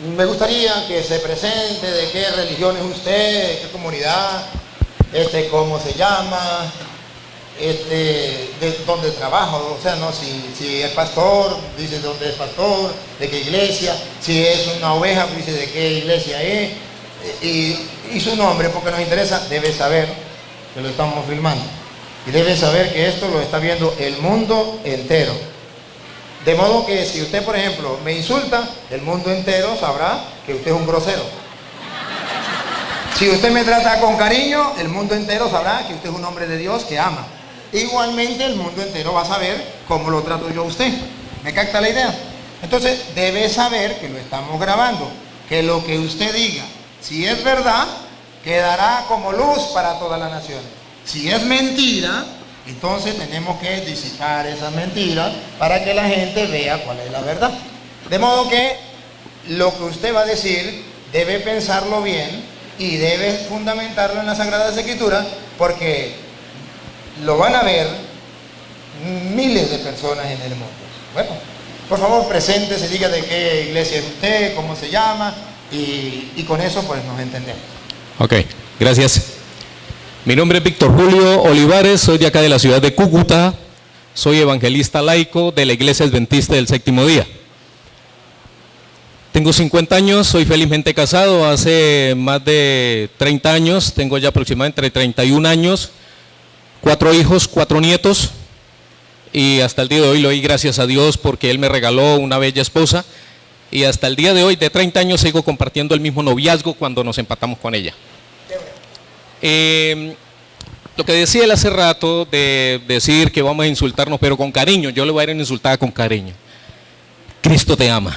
Me gustaría que se presente de qué religión es usted, qué comunidad, cómo se llama, de dónde trabaja, o sea, no, si es pastor, dice dónde es pastor, de qué iglesia, si es una oveja, dice de qué iglesia es, y su nombre, porque nos interesa, debe saber que lo estamos filmando, y debe saber que esto lo está viendo el mundo entero. De modo que si usted, por ejemplo, me insulta, el mundo entero sabrá que usted es un grosero. Si usted me trata con cariño, el mundo entero sabrá que usted es un hombre de Dios que ama. Igualmente el mundo entero va a saber cómo lo trato yo a usted. ¿Me capta la idea? Entonces debe saber que lo estamos grabando, que lo que usted diga, si es verdad, quedará como luz para todas las naciones. Si es mentira, entonces tenemos que disipar esas mentiras para que la gente vea cuál es la verdad. De modo que lo que usted va a decir debe pensarlo bien y debe fundamentarlo en las Sagradas Escrituras, porque lo van a ver miles de personas en el mundo. Bueno, por favor, preséntese, diga de qué iglesia es usted, cómo se llama, y con eso pues nos entendemos. Ok, gracias. Mi nombre es Víctor Julio Olivares, soy de acá de la ciudad de Cúcuta, soy evangelista laico de la Iglesia Adventista del Séptimo Día. Tengo 50 años, soy felizmente casado hace más de 30 años, tengo ya aproximadamente entre 31 años, 4 hijos, 4 nietos, y hasta el día de hoy le doy gracias a Dios porque Él me regaló una bella esposa, y hasta el día de hoy, de 30 años, sigo compartiendo el mismo noviazgo cuando nos empatamos con ella. Lo que decía él hace rato de decir que vamos a insultarnos pero con cariño, yo le voy a ir a insultar con cariño. Cristo te ama.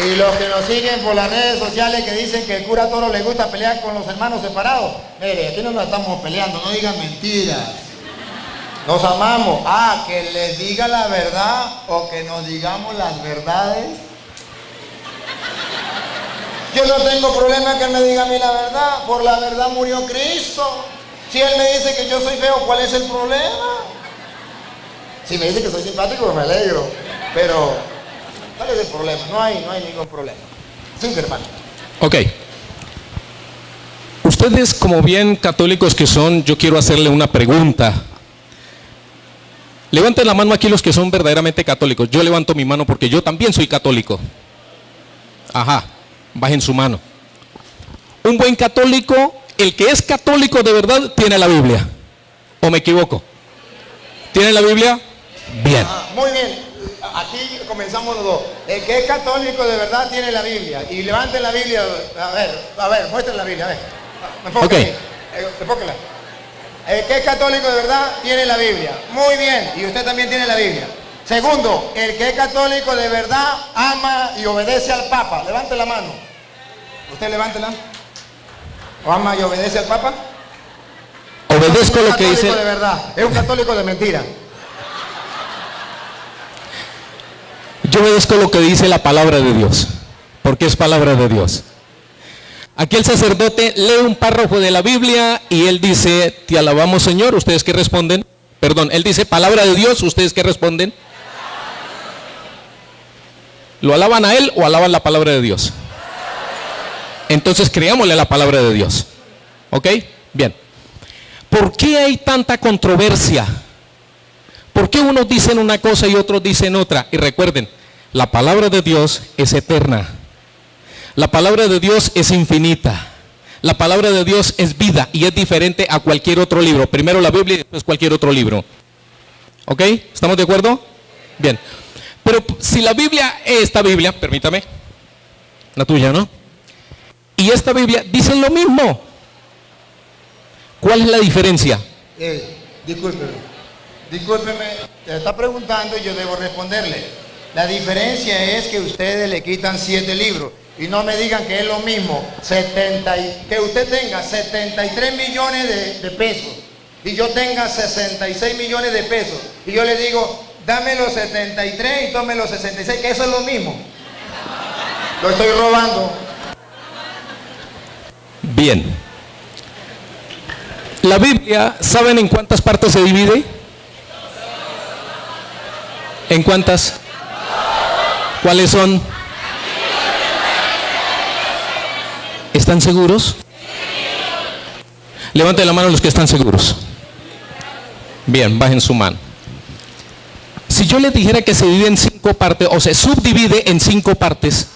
Y los que nos siguen por las redes sociales que dicen que el cura Toro le gusta pelear con los hermanos separados, mire, aquí no nos estamos peleando, no digan mentiras. Nos amamos. Que les diga la verdad o que nos digamos las verdades. Yo no tengo problema que él me diga a mí la verdad. Por la verdad murió Cristo. Si él me dice que yo soy feo, ¿cuál es el problema? Si me dice que soy simpático, me alegro. Pero, ¿cuál es el problema? No hay ningún problema. Sí, hermano. Ok. Ustedes, como bien católicos que son, yo quiero hacerle una pregunta. Levanten la mano aquí los que son verdaderamente católicos. Yo levanto mi mano porque yo también soy católico. Ajá, bajen su mano. Un buen católico, el que es católico de verdad, tiene la Biblia. ¿O me equivoco? ¿Tiene la Biblia? Bien. Muy bien. Aquí comenzamos los dos. El que es católico de verdad tiene la Biblia. Y levanten la Biblia. A ver, muestren la Biblia. A ver. Enfóquenla. Enfóquenla. El que es católico de verdad tiene la Biblia. Muy bien, y usted también tiene la Biblia. Segundo, el que es católico de verdad ama y obedece al Papa. Levante la mano. Usted levántela. ¿O ama y obedece al Papa? Obedezco lo que dice. Es un católico de verdad, es un católico de mentira. Yo obedezco lo que dice la palabra de Dios, porque es palabra de Dios. Aquí el sacerdote lee un párrafo de la Biblia y él dice, te alabamos Señor, ¿ustedes qué responden? Perdón, él dice, palabra de Dios, ¿ustedes qué responden? ¿Lo alaban a él o alaban la palabra de Dios? Entonces creámosle la palabra de Dios. ¿Ok? Bien. ¿Por qué hay tanta controversia? ¿Por qué unos dicen una cosa y otros dicen otra? Y recuerden, la palabra de Dios es eterna. La palabra de Dios es infinita. La palabra de Dios es vida y es diferente a cualquier otro libro. Primero la Biblia y después cualquier otro libro. ¿Ok? ¿Estamos de acuerdo? Bien. Pero si la Biblia, esta Biblia, permítame, la tuya, ¿no? Y esta Biblia dicen lo mismo. ¿Cuál es la diferencia? Discúlpeme, te está preguntando y yo debo responderle. La diferencia es que ustedes le quitan 7 libros. Y no me digan que es lo mismo que usted tenga 73 millones de pesos y yo tenga 66 millones de pesos y yo le digo, dame los 73 y tome los 66, que eso es lo mismo. Lo estoy robando. Bien. La Biblia, ¿saben en cuántas partes se divide? ¿En cuántas? ¿Cuáles son? ¿Están seguros? Levanten la mano los que están seguros. Bien, bajen su mano. Si yo les dijera que se divide en 5 partes, o se subdivide en 5 partes,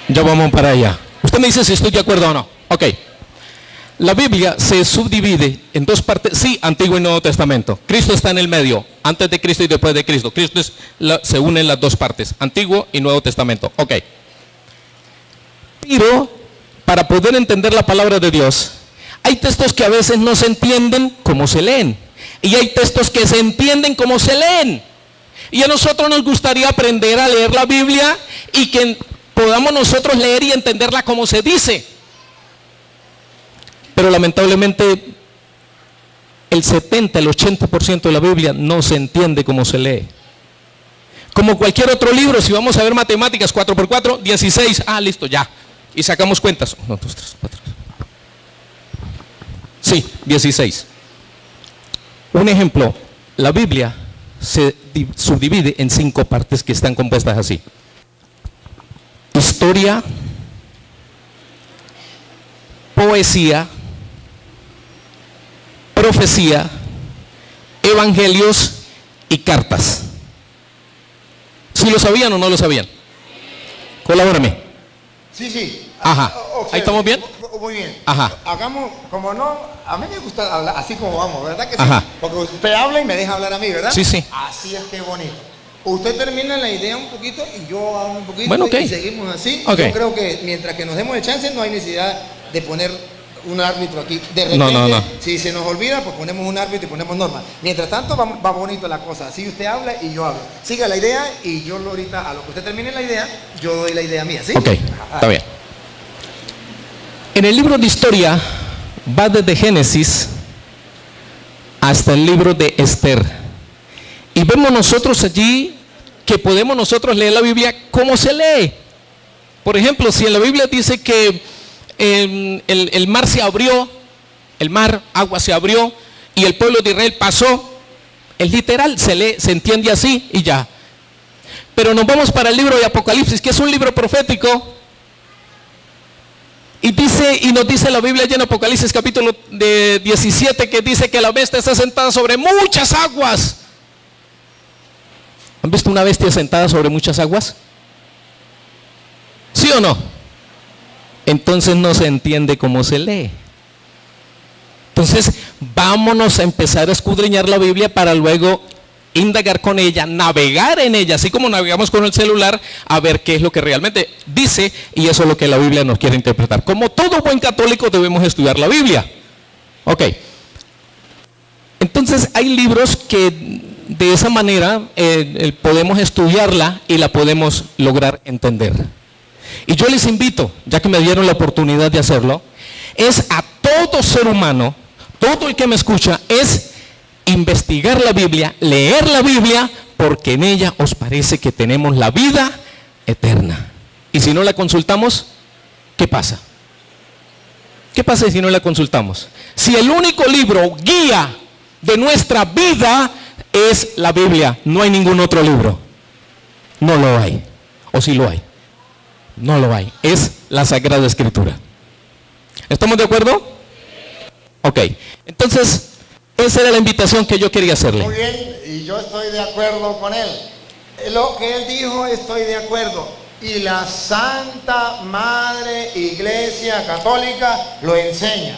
ya vamos para allá. Usted me dice si estoy de acuerdo o no. Ok. La Biblia se subdivide en 2 partes, sí, Antiguo y Nuevo Testamento. Cristo está en el medio, antes de Cristo y después de Cristo. Se unen las 2 partes, Antiguo y Nuevo Testamento. Ok. Pero, para poder entender la palabra de Dios, hay textos que a veces no se entienden como se leen. Y hay textos que se entienden como se leen. Y a nosotros nos gustaría aprender a leer la Biblia y que podamos nosotros leer y entenderla como se dice. Pero lamentablemente el 70, el 80% de la Biblia no se entiende como se lee. Como cualquier otro libro, si vamos a ver matemáticas, 4 por 4, 16, listo, ya. Y sacamos cuentas. 1, 2, 3, 4. Sí, 16. Un ejemplo, la Biblia se subdivide en 5 partes que están compuestas así. Historia, poesía, profecía, evangelios y cartas. ¿Sí lo sabían o no lo sabían? Colabórame. Sí. Ajá. ¿Ahí estamos bien? Muy bien. Ajá. Hagamos, como no, a mí me gusta hablar así como vamos, ¿verdad que sí? Ajá. Porque usted habla y me deja hablar a mí, ¿verdad? Sí. Así es que bonito. Usted termina la idea un poquito y yo hago un poquito, bueno, okay. Y seguimos así. Okay. Yo creo que mientras que nos demos el chance no hay necesidad de poner un árbitro aquí. De repente, no. Si se nos olvida, pues ponemos un árbitro y ponemos normas. Mientras tanto va bonito la cosa. Así usted habla y yo hablo. Siga la idea y yo ahorita, a lo que usted termine la idea, yo doy la idea mía, ¿sí? Ok, está bien. En el libro de historia va desde Génesis hasta el libro de Esther. Y vemos nosotros allí que podemos nosotros leer la Biblia como se lee. Por ejemplo, si en la Biblia dice que el mar se abrió, agua se abrió y el pueblo de Israel pasó, es literal, se lee, se entiende así y ya. Pero nos vamos para el libro de Apocalipsis, que es un libro profético. Y nos dice la Biblia allá en Apocalipsis capítulo 17 que dice que la bestia está sentada sobre muchas aguas. ¿Han visto una bestia sentada sobre muchas aguas? ¿Sí o no? Entonces no se entiende cómo se lee. Entonces vámonos a empezar a escudriñar la Biblia para luego indagar con ella, navegar en ella, así como navegamos con el celular, a ver qué es lo que realmente dice, y eso es lo que la Biblia nos quiere interpretar. Como todo buen católico debemos estudiar la Biblia. Ok. Entonces hay libros que de esa manera podemos estudiarla y la podemos lograr entender. Y yo les invito, ya que me dieron la oportunidad de hacerlo, es a todo ser humano, todo el que me escucha, es investigar la Biblia, leer la Biblia, porque en ella os parece que tenemos la vida eterna. Y si no la consultamos, ¿qué pasa? ¿Qué pasa si no la consultamos? Si el único libro guía de nuestra vida es la Biblia, no hay ningún otro libro. No lo hay. ¿O sí lo hay? No lo hay. Es la Sagrada Escritura. ¿Estamos de acuerdo? Ok. Entonces, esa era la invitación que yo quería hacerle. Muy bien, y yo estoy de acuerdo con él. Lo que él dijo, estoy de acuerdo. Y la Santa Madre Iglesia Católica lo enseña.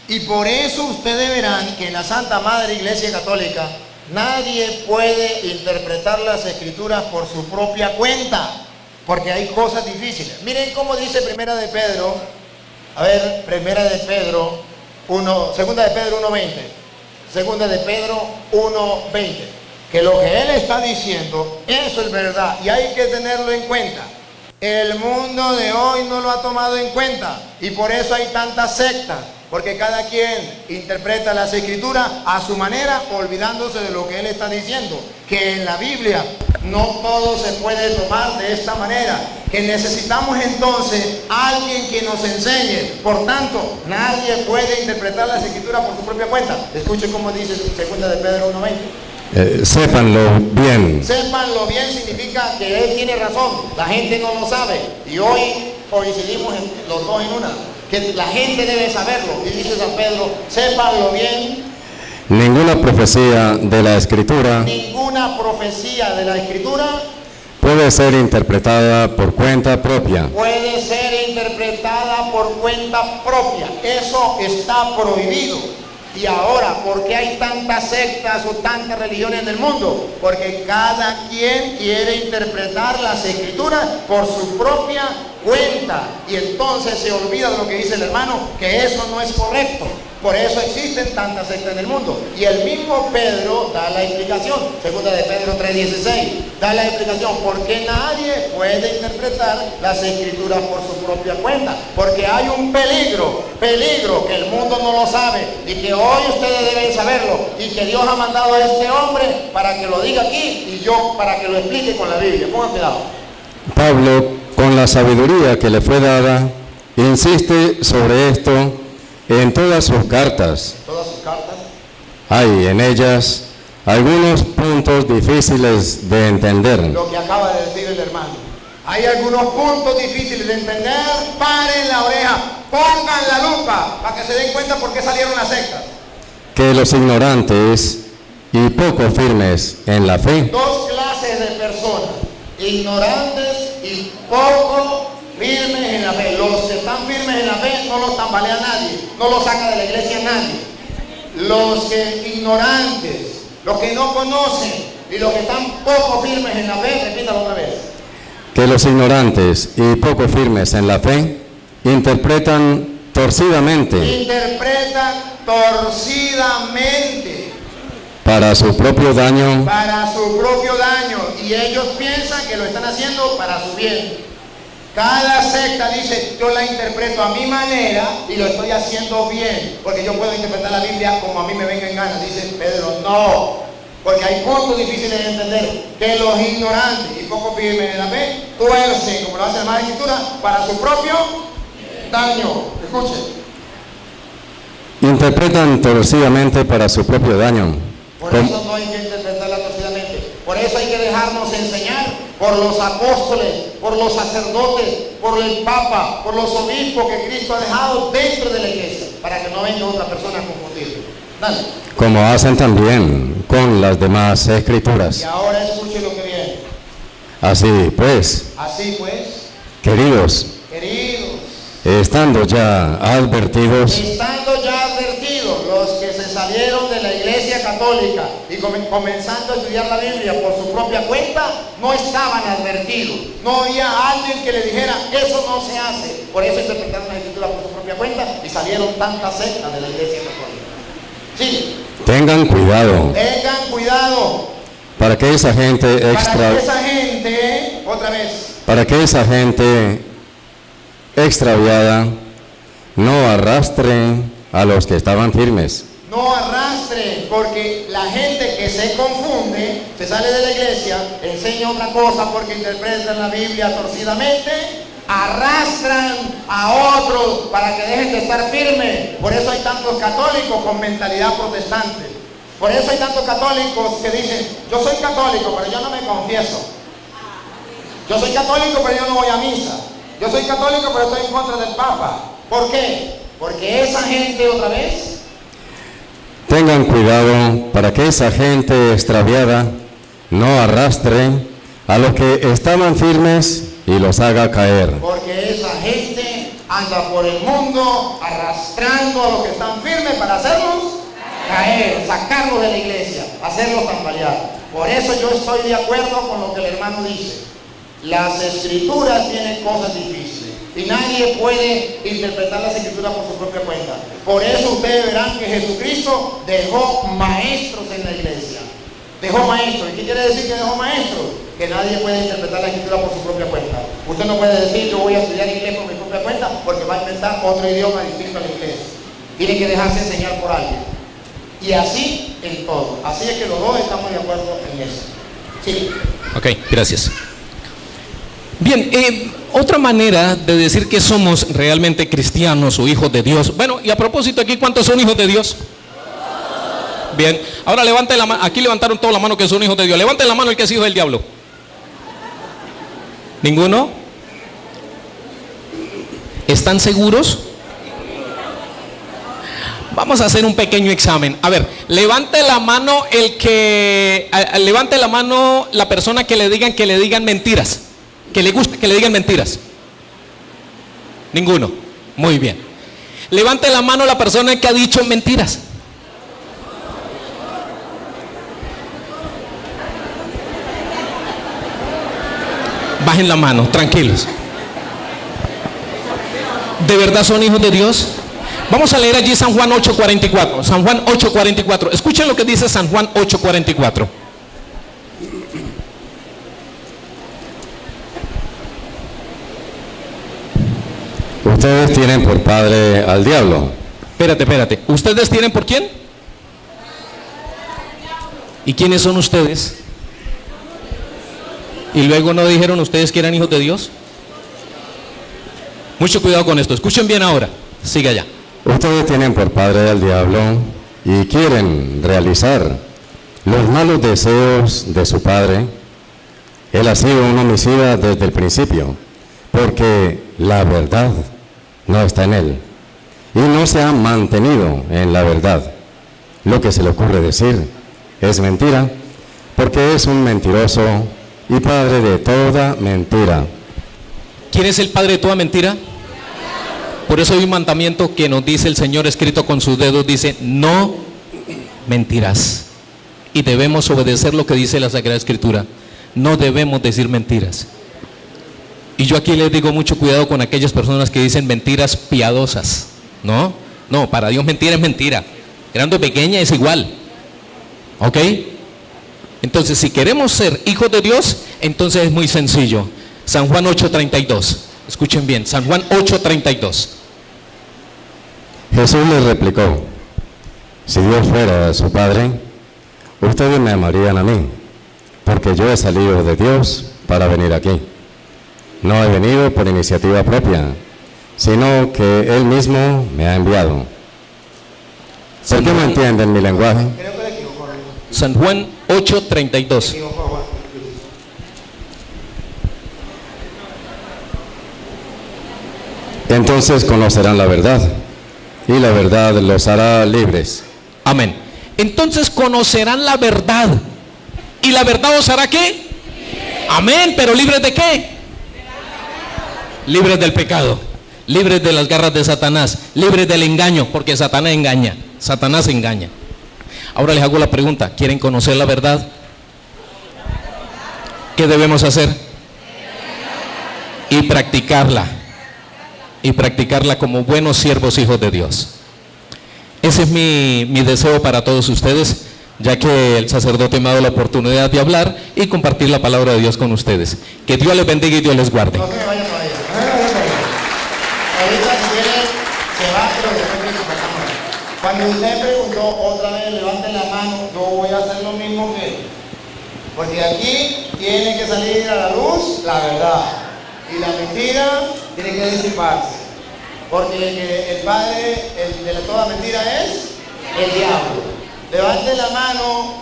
Y por eso ustedes verán que en la Santa Madre Iglesia Católica nadie puede interpretar las Escrituras por su propia cuenta, porque hay cosas difíciles. Miren cómo dice Primera de Pedro, Primera de Pedro 1, Segunda de Pedro 1:20. Segunda de Pedro 1:20, que lo que él está diciendo, eso es verdad y hay que tenerlo en cuenta. El mundo de hoy no lo ha tomado en cuenta y por eso hay tantas sectas, porque cada quien interpreta las Escrituras a su manera, olvidándose de lo que él está diciendo, que en la Biblia No todo se puede tomar de esta manera. Que necesitamos entonces a alguien que nos enseñe. Por tanto, nadie puede interpretar las escrituras por su propia cuenta. Escuchen cómo dice 2 de Pedro 1:20. Sépanlo bien. Sépanlo bien significa que él tiene razón. La gente no lo sabe. Y hoy coincidimos los dos en una. Que la gente debe saberlo. Y dice San Pedro, sépanlo bien. Ninguna profecía de la Escritura Ninguna profecía de la Escritura puede ser interpretada por cuenta propia. puede ser interpretada por cuenta propia. Eso está prohibido. Y ahora, ¿por qué hay tantas sectas o tantas religiones en el mundo? Porque cada quien quiere interpretar las escrituras por su propia cuenta. Y entonces se olvida de lo que dice el hermano, que eso no es correcto. Por eso existen tantas sectas en el mundo. Y el mismo Pedro da la explicación. 2 de Pedro 3:16. Da la explicación. ¿Por qué nadie puede interpretar las escrituras por su propia cuenta? Porque hay un peligro que el mundo no lo sabe. Y que hoy ustedes deben saberlo. Y que Dios ha mandado a este hombre para que lo diga aquí. Y yo para que lo explique con la Biblia. Pongan cuidado. Pablo, con la sabiduría que le fue dada, insiste sobre esto en todas sus cartas. Todas sus cartas. Hay en ellas algunos puntos difíciles de entender. Lo que acaba de decir el hermano. Hay algunos puntos difíciles de entender. Paren la oreja, pongan la lupa para que se den cuenta por qué salieron las sectas. Que los ignorantes y poco firmes en la fe Dos clases de personas, ignorantes y poco firmes en la fe. Los que están firmes en la fe no los tambalea nadie, no los saca de la iglesia nadie. Los que ignorantes, los que no conocen y los que están poco firmes en la fe, repítalo otra vez. que los ignorantes y poco firmes en la fe interpretan torcidamente Interpretan torcidamente para su propio daño y ellos piensan que lo están haciendo para su bien. Cada secta dice, yo la interpreto a mi manera y lo estoy haciendo bien, porque yo puedo interpretar la Biblia como a mí me venga en gana. Dice Pedro, no, porque hay puntos difíciles de entender, que los ignorantes y poco firmes en la fe tuercen, como lo hace la Madre Escritura, para su propio daño. Escuchen. interpretan torcidamente para su propio daño. Por eso no hay que interpretarla torcidamente. Por eso hay que dejarnos enseñar por los apóstoles, por los sacerdotes, por el Papa, por los obispos que Cristo ha dejado dentro de la iglesia, para que no venga otra persona a confundirlo. Dale. Como hacen también con las demás escrituras. Y ahora escuche lo que viene. Así pues, queridos, estando ya advertidos los que se salieron de la iglesia católica y comenzando a estudiar la Biblia por su propia cuenta, no estaban advertidos. No había alguien que le dijera, eso no se hace. Por eso interpretaron la escritura por su propia cuenta y salieron tantas sectas de la iglesia católica. Sí. tengan cuidado Para que esa gente extraviada no arrastre a los que estaban firmes. no arrastren, porque la gente que se confunde, se sale de la iglesia, enseña otra cosa porque interpretan la Biblia torcidamente, arrastran a otros para que dejen de estar firmes. Por eso hay tantos católicos con mentalidad protestante. Por eso hay tantos católicos que dicen, yo soy católico, pero yo no me confieso. Yo soy católico, pero yo no voy a misa. Yo soy católico, pero estoy en contra del Papa. ¿Por qué? Porque esa gente otra vez... Tengan cuidado para que esa gente extraviada no arrastre a los que estaban firmes y los haga caer. Porque esa gente anda por el mundo arrastrando a los que están firmes para hacerlos caer, sacarlos de la iglesia, hacerlos tambalear. Por eso yo estoy de acuerdo con lo que el hermano dice. Las escrituras tienen cosas difíciles y nadie puede interpretar las escrituras por su propia cuenta. Por eso ustedes verán que Jesucristo dejó maestros en la iglesia. Dejó maestros. ¿Y qué quiere decir que dejó maestros? Que nadie puede interpretar la escritura por su propia cuenta. Usted no puede decir, yo voy a estudiar inglés por mi propia cuenta, porque va a inventar otro idioma distinto al inglés. Tiene que dejarse enseñar por alguien. Y así en todo. Así es que los dos estamos de acuerdo en eso. Sí. Ok, gracias. Bien, otra manera de decir que somos realmente cristianos o hijos de Dios. Bueno, y a propósito aquí, ¿cuántos son hijos de Dios? Bien, ahora levanten la mano. Aquí levantaron toda la mano que son hijos de Dios. Levanten la mano el que es hijo del diablo. ¿Ninguno? ¿Están seguros? Vamos a hacer un pequeño examen. A ver, levante la mano levante la mano la persona que le digan mentiras. Que le guste que le digan mentiras. Ninguno. Muy bien. Levante la mano la persona que ha dicho mentiras. Bajen la mano, tranquilos. ¿De verdad son hijos de Dios? Vamos a leer allí San Juan 8:44. San Juan 8:44. Escuchen lo que dice San Juan 8:44. Ustedes tienen por padre al diablo. Espérate. ¿Ustedes tienen por quién? ¿Y quiénes son ustedes? Y luego no dijeron ustedes que eran hijos de Dios. Mucho cuidado con esto. Escuchen bien ahora. Siga allá. Ustedes tienen por padre al diablo y quieren realizar los malos deseos de su padre. Él ha sido un homicida desde el principio, porque la verdad no está en él y no se ha mantenido en la verdad. Lo que se le ocurre decir es mentira, porque es un mentiroso y padre de toda mentira. ¿Quién es el padre de toda mentira? Por eso hay un mandamiento que nos dice el Señor escrito con sus dedos, dice, no mentirás. Y debemos obedecer lo que dice la Sagrada Escritura. No debemos decir mentiras. Y yo aquí les digo mucho cuidado con aquellas personas que dicen mentiras piadosas. No, para Dios mentira es mentira. Grande o pequeña es igual. ¿Ok? Entonces, si queremos ser hijos de Dios, entonces es muy sencillo. San Juan 8:32. Escuchen bien, San Juan 8:32. Jesús les replicó: si Dios fuera su Padre, ustedes me amarían a mí, porque yo he salido de Dios para venir aquí. No he venido por iniciativa propia, sino que Él mismo me ha enviado. ¿Por qué no entienden mi lenguaje? Creo que le equivoco. San Juan 8:32. Entonces conocerán la verdad, y la verdad los hará libres. Amén. Entonces conocerán la verdad. ¿Y la verdad os hará qué? Amén. ¿Pero libres de qué? Libres del pecado. Libres de las garras de Satanás. Libres del engaño, porque Satanás engaña. Satanás engaña. Ahora les hago la pregunta. ¿Quieren conocer la verdad? ¿Qué debemos hacer? Y practicarla. Y practicarla como buenos siervos, hijos de Dios. Ese es mi deseo para todos ustedes, ya que el sacerdote me ha dado la oportunidad de hablar y compartir la palabra de Dios con ustedes. Que Dios les bendiga y Dios les guarde. No se me vayan todavía. Ahorita si quieren, se va, pero después que se pasamos. Cuando usted preguntó otra vez, levanten la mano, yo voy a hacer lo mismo que él. Porque aquí tiene que salir a la luz la verdad. Y la mentira tiene que disiparse. Porque el padre de toda mentira es el diablo. Levanten la mano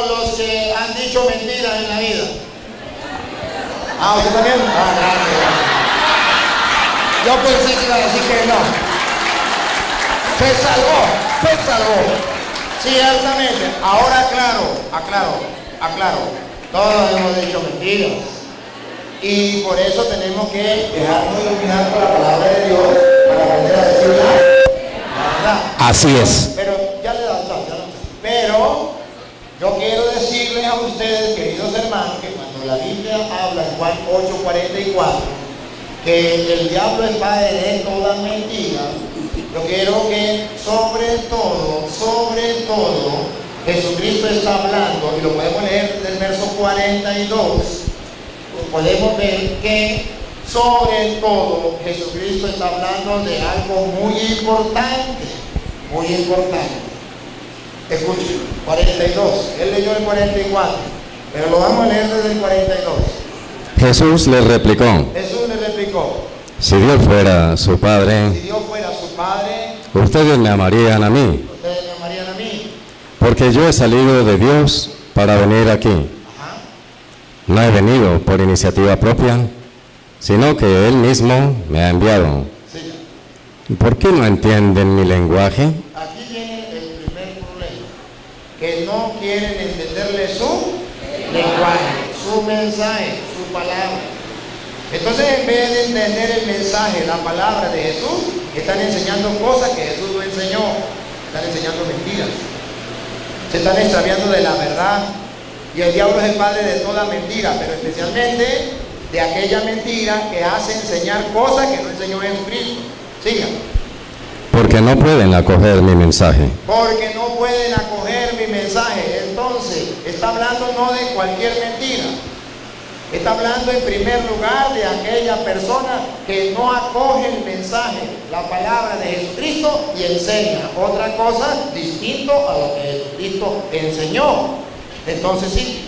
los que han dicho mentiras en la vida. Ah, ¿usted también? Ah, gracias. Yo pensé que iba a decir que no. Se salvó. Ciertamente. Ahora aclaro. Todos hemos dicho mentiras. Y por eso tenemos que dejarnos iluminar por la palabra de Dios para aprender a decir la verdad. Así es. Pero ya le da chance. Pero yo quiero decirles a ustedes, queridos hermanos, que cuando la Biblia habla en Juan 8:44, que el diablo es padre de toda mentira, yo quiero que sobre todo, Jesucristo está hablando, y lo podemos leer del verso 42, podemos ver que sobre todo Jesucristo está hablando de algo muy importante. Escuchen, 42, él leyó el 44. Pero lo vamos a leer desde el 42. Jesús les replicó, Jesús le replicó, si Dios fuera su si Padre, Dios fuera su Padre, ustedes me amarían a mí, ustedes me amarían a mí. porque yo he salido de Dios para venir aquí. Ajá. No he venido por iniciativa propia, sino que Él mismo me ha enviado. Sí. ¿Por qué no entienden mi lenguaje? Aquí viene el primer problema, que no quieren entenderle su lenguaje, su mensaje, su palabra. Entonces, en vez de entender el mensaje, la palabra de Jesús, están enseñando cosas que Jesús no enseñó, están enseñando mentiras, se están extraviando de la verdad. Y el diablo es el padre de toda mentira, pero especialmente de aquella mentira que hace enseñar cosas que no enseñó Jesucristo. Siga. Porque no pueden acoger mi mensaje. Porque no pueden acoger mi mensaje. Entonces, está hablando no de cualquier mentira. Está hablando en primer lugar de aquella persona que no acoge el mensaje, la palabra de Jesucristo y enseña otra cosa distinto a lo que Jesucristo enseñó. Entonces sí,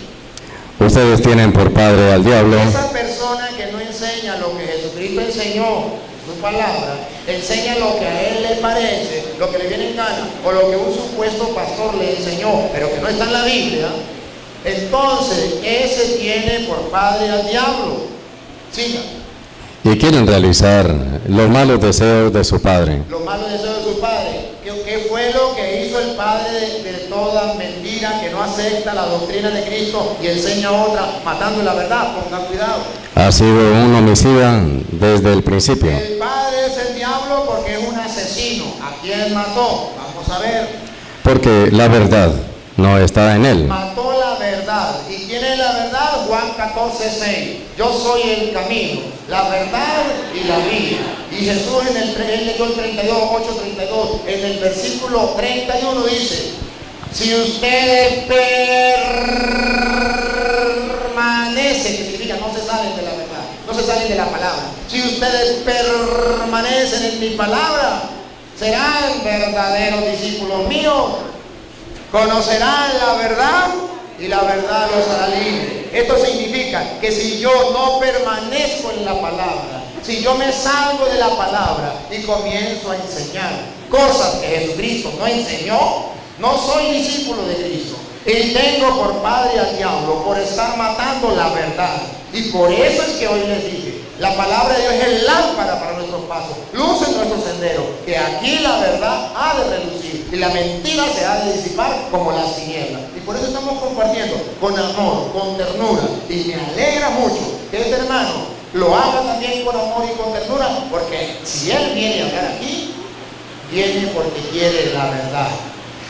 Ustedes tienen por padre al diablo, esa persona que no enseña lo que Jesucristo enseñó, su palabra, enseña lo que a él le parece, lo que le viene en gana, o lo que un supuesto pastor le enseñó, pero que no está en la Biblia, entonces ese tiene por padre al diablo. Siga. y quieren realizar los malos deseos de su padre. Los malos deseos de su padre. ¿Qué fue lo que hizo el padre de toda mentira que no acepta la doctrina de Cristo y enseña otra, matando la verdad? Pongan cuidado. Ha sido un homicida desde el principio, El padre es el diablo porque es un asesino. ¿A quién mató? Vamos a ver. porque la verdad no está en él. Mató la verdad. ¿Y quién es la verdad? Juan 14:6. Yo soy el camino, la verdad y la vida. Y Jesús él leyó el 32, 8:32. En el versículo 31 dice, si ustedes permanecen, que significa no se salen de la verdad, no se salen de la palabra. Si ustedes permanecen en mi palabra, serán verdaderos discípulos míos. Conocerán la verdad y la verdad los hará libres. Esto significa que si yo no permanezco en la palabra, si yo me salgo de la palabra y comienzo a enseñar cosas que Jesucristo no enseñó, no soy discípulo de Cristo. Y tengo por padre al diablo por estar matando la verdad. Y por eso es que hoy les dije, la palabra de Dios es lámpara para nuestros pasos, luz en nuestro sendero, que aquí la verdad ha de relucir y la mentira se ha de disipar como las tinieblas. Y por eso estamos compartiendo con amor, con ternura, y me alegra mucho que este hermano lo haga también con amor y con ternura, porque si él viene a hablar aquí, viene porque quiere la verdad.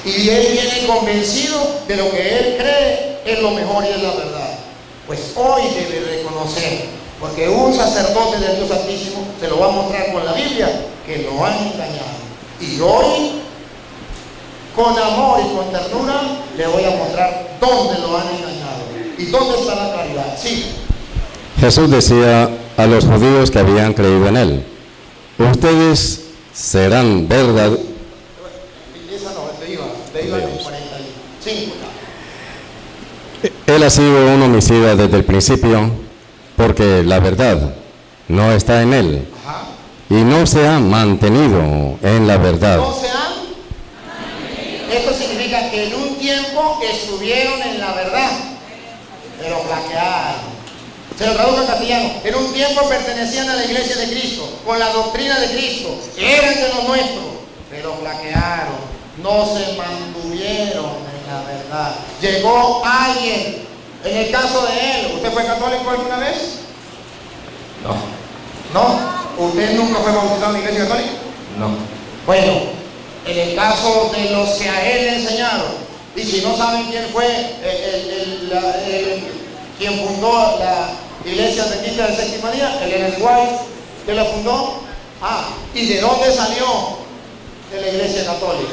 Y él viene convencido de lo que él cree es lo mejor y es la verdad. Pues hoy debe reconocer, porque un sacerdote del Dios Altísimo se lo va a mostrar con la Biblia, que lo han engañado. Y hoy, con amor y con ternura, le voy a mostrar dónde lo han engañado y dónde está la claridad. Sí. Jesús decía a los judíos que habían creído en él, ustedes serán verdaderos. Esa no, te iba en el 45. Él ha sido un homicida desde el principio, porque la verdad no está en él. Ajá. Y no se ha mantenido en la verdad. ¿No se han? Esto significa que en un tiempo estuvieron en la verdad, pero flaquearon. Se lo traduzco en castellano. En un tiempo pertenecían a la iglesia de Cristo, con la doctrina de Cristo, eran de los nuestros, pero flaquearon, no se mantuvieron en la verdad. Llegó alguien, en el caso de él, ¿usted fue católico alguna vez? ¿No? ¿Usted nunca fue bautizado en la iglesia católica? No. Bueno, en el caso de los que a él le enseñaron, y si no saben quién fue quien fundó la iglesia adventista del séptimo día, el Ellen White, que la fundó, ¿y de dónde salió? De la iglesia católica.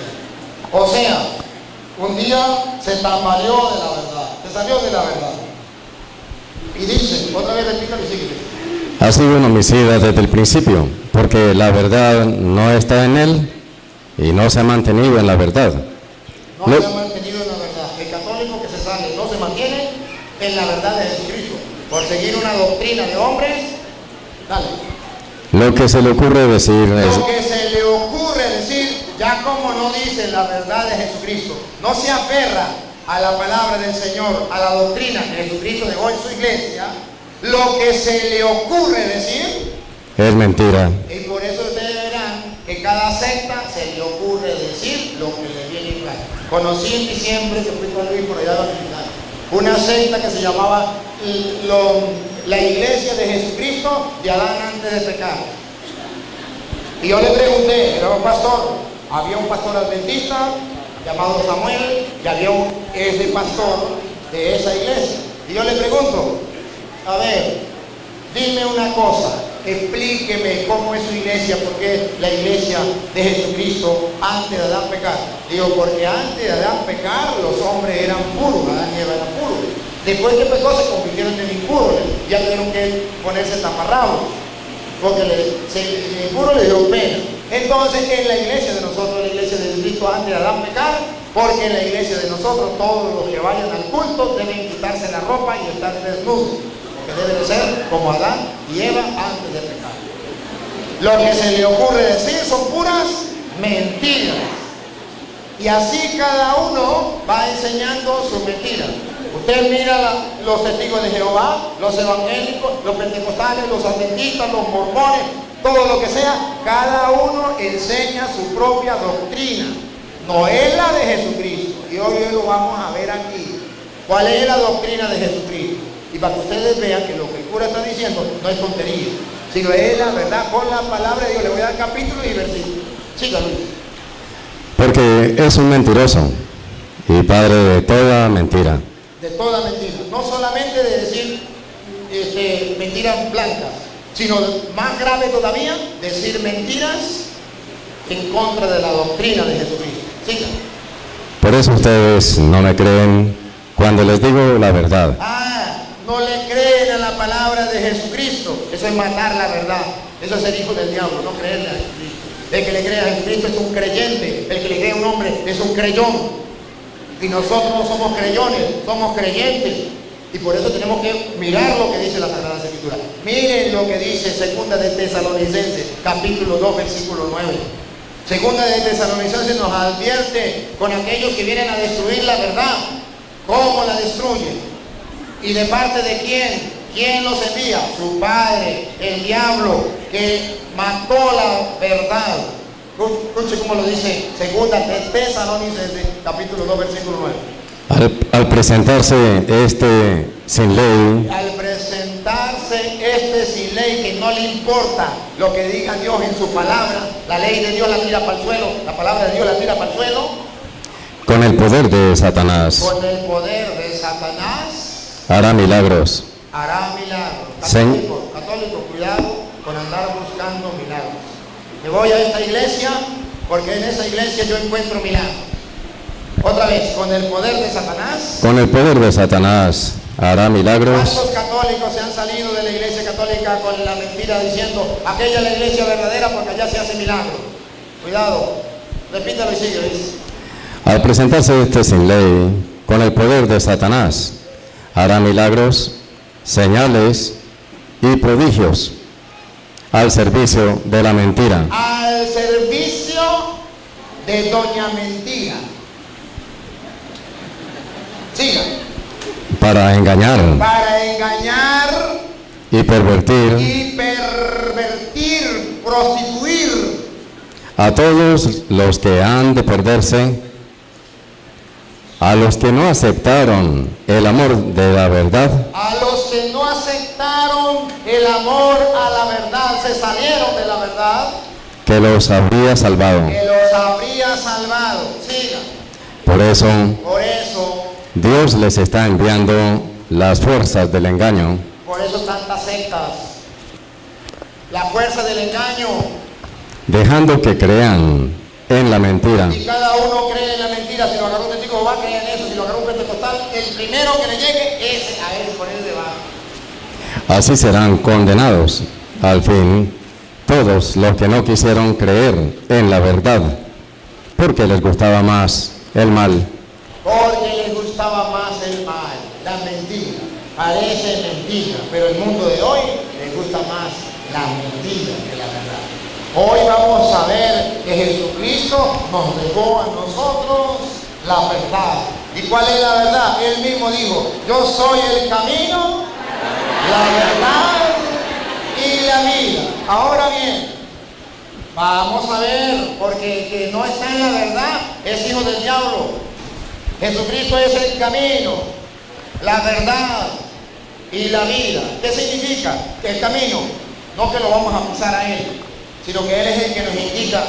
O sea, un día se tambaleó de la verdad, se salió de la verdad. Y dice, otra vez repítalo y sigue. Ha sido un homicida desde el principio, porque la verdad no está en él y no se ha mantenido en la verdad. No se ha mantenido en la verdad. El católico que se sale no se mantiene en la verdad de Jesucristo, por seguir una doctrina de hombres. Dale. Lo que se le ocurre decir es, Lo que se le ocurre decir, ya como no dice la verdad de Jesucristo, no se aferra a la palabra del Señor, a la doctrina que Jesucristo dejó en su iglesia, lo que se le ocurre decir es mentira. y por eso ustedes verán que cada secta se le ocurre decir lo que le viene en gana. Conocí en diciembre, que fui con Luis por allá de la Dominicana, una secta que se llamaba la Iglesia de Jesucristo de Adán antes de pecar. Y yo le pregunté, era un pastor, había un pastor adventista llamado Samuel y había ese pastor de esa iglesia. Y yo le pregunto, a ver, dime una cosa, explíqueme cómo es su iglesia, porque la iglesia de Jesucristo antes de Adán pecar. Digo, porque antes de Adán pecar los hombres eran puros, Adán y Eva eran puros. Después que pecó se convirtieron en impuros, ya tuvieron que ponerse taparrabos, porque el impuro le dio pena. Entonces en la iglesia de nosotros, la iglesia de Jesucristo antes de Adán pecar, porque en la iglesia de nosotros todos los que vayan al culto deben quitarse la ropa y estar desnudos, porque deben ser como Adán y Eva antes de pecar. Lo que se le ocurre decir son puras mentiras, y así cada uno va enseñando su mentira. Usted mira los testigos de Jehová, los evangélicos, los pentecostales, los adventistas, los mormones, todo lo que sea, cada uno enseña su propia doctrina, no es la de Jesucristo. Y hoy lo vamos a ver aquí. ¿Cuál es la doctrina de Jesucristo? Y para que ustedes vean que lo que el cura está diciendo no es tontería, sino es la verdad con la palabra de Dios. Le voy a dar capítulo y versículo. Siga, Luis. Porque es un mentiroso y padre de toda mentira. De toda mentira, no solamente de decir mentiras blancas, sino más grave todavía, decir mentiras en contra de la doctrina de Jesucristo. Siga. Por eso ustedes no me creen cuando les digo la verdad. No le creen a la palabra de Jesucristo. Eso es matar la verdad. Eso es ser hijo del diablo, no creerle a Jesucristo. El que le cree a Jesucristo es un creyente. El que le cree a un hombre es un creyón. Y nosotros no somos creyones, somos creyentes. Y por eso tenemos que mirar lo que dice la Sagrada Escritura. Miren lo que dice Segunda de Tesalonicenses, capítulo 2, versículo 9. Segunda de Tesalonicenses nos advierte con aquellos que vienen a destruir la verdad. ¿Cómo la destruyen? ¿Y de parte de quién? ¿Quién los envía? Su padre, el diablo, que mató la verdad. Escuche cómo lo dice Segunda de Tesalonicenses, capítulo 2, versículo 9. Al presentarse este sin ley, sin ley, que no le importa lo que diga Dios en su palabra, la ley de Dios la tira para el suelo, la palabra de Dios la tira para el suelo, con el poder de Satanás, hará milagros. Católico, cuidado con andar buscando milagros. Me voy a esta iglesia porque en esa iglesia yo encuentro milagros. Otra vez, con el poder de Satanás. Con el poder de Satanás hará milagros. ¿Cuántos católicos se han salido de la iglesia católica con la mentira diciendo aquella es la iglesia verdadera porque allá se hace milagro? Cuidado, repítalo y sigue. Al presentarse este sin ley, con el poder de Satanás, hará milagros, señales y prodigios al servicio de la mentira. Al servicio de doña mentira. Siga. Para engañar y pervertir prostituir a todos los que han de perderse, a los que no aceptaron el amor de la verdad, a los que no aceptaron el amor a la verdad, se salieron de la verdad, que los habría salvado. Siga. Por eso Dios les está enviando las fuerzas del engaño. Por eso tantas sectas. La fuerza del engaño. Dejando que crean en la mentira. Y cada uno cree en la mentira. Si lo agarró un testigo va a creer en eso. Si lo agarró un pentecostal, el primero que le llegue, ese a él por él le va. Así serán condenados al fin todos los que no quisieron creer en la verdad, porque les gustaba más el mal. Porque les gustaba más el mal, la mentira. parece mentira, pero el mundo de hoy le gusta más la mentira que la verdad. Hoy vamos a ver que Jesucristo nos dejó a nosotros la verdad. ¿Y cuál es la verdad? Él mismo dijo, yo soy el camino, la verdad y la vida. Ahora bien, vamos a ver, porque el que no está en la verdad es hijo del diablo. Jesucristo es el camino, la verdad y la vida. ¿Qué significa? Que el camino, no que lo vamos a pisar a Él, sino que Él es el que nos indica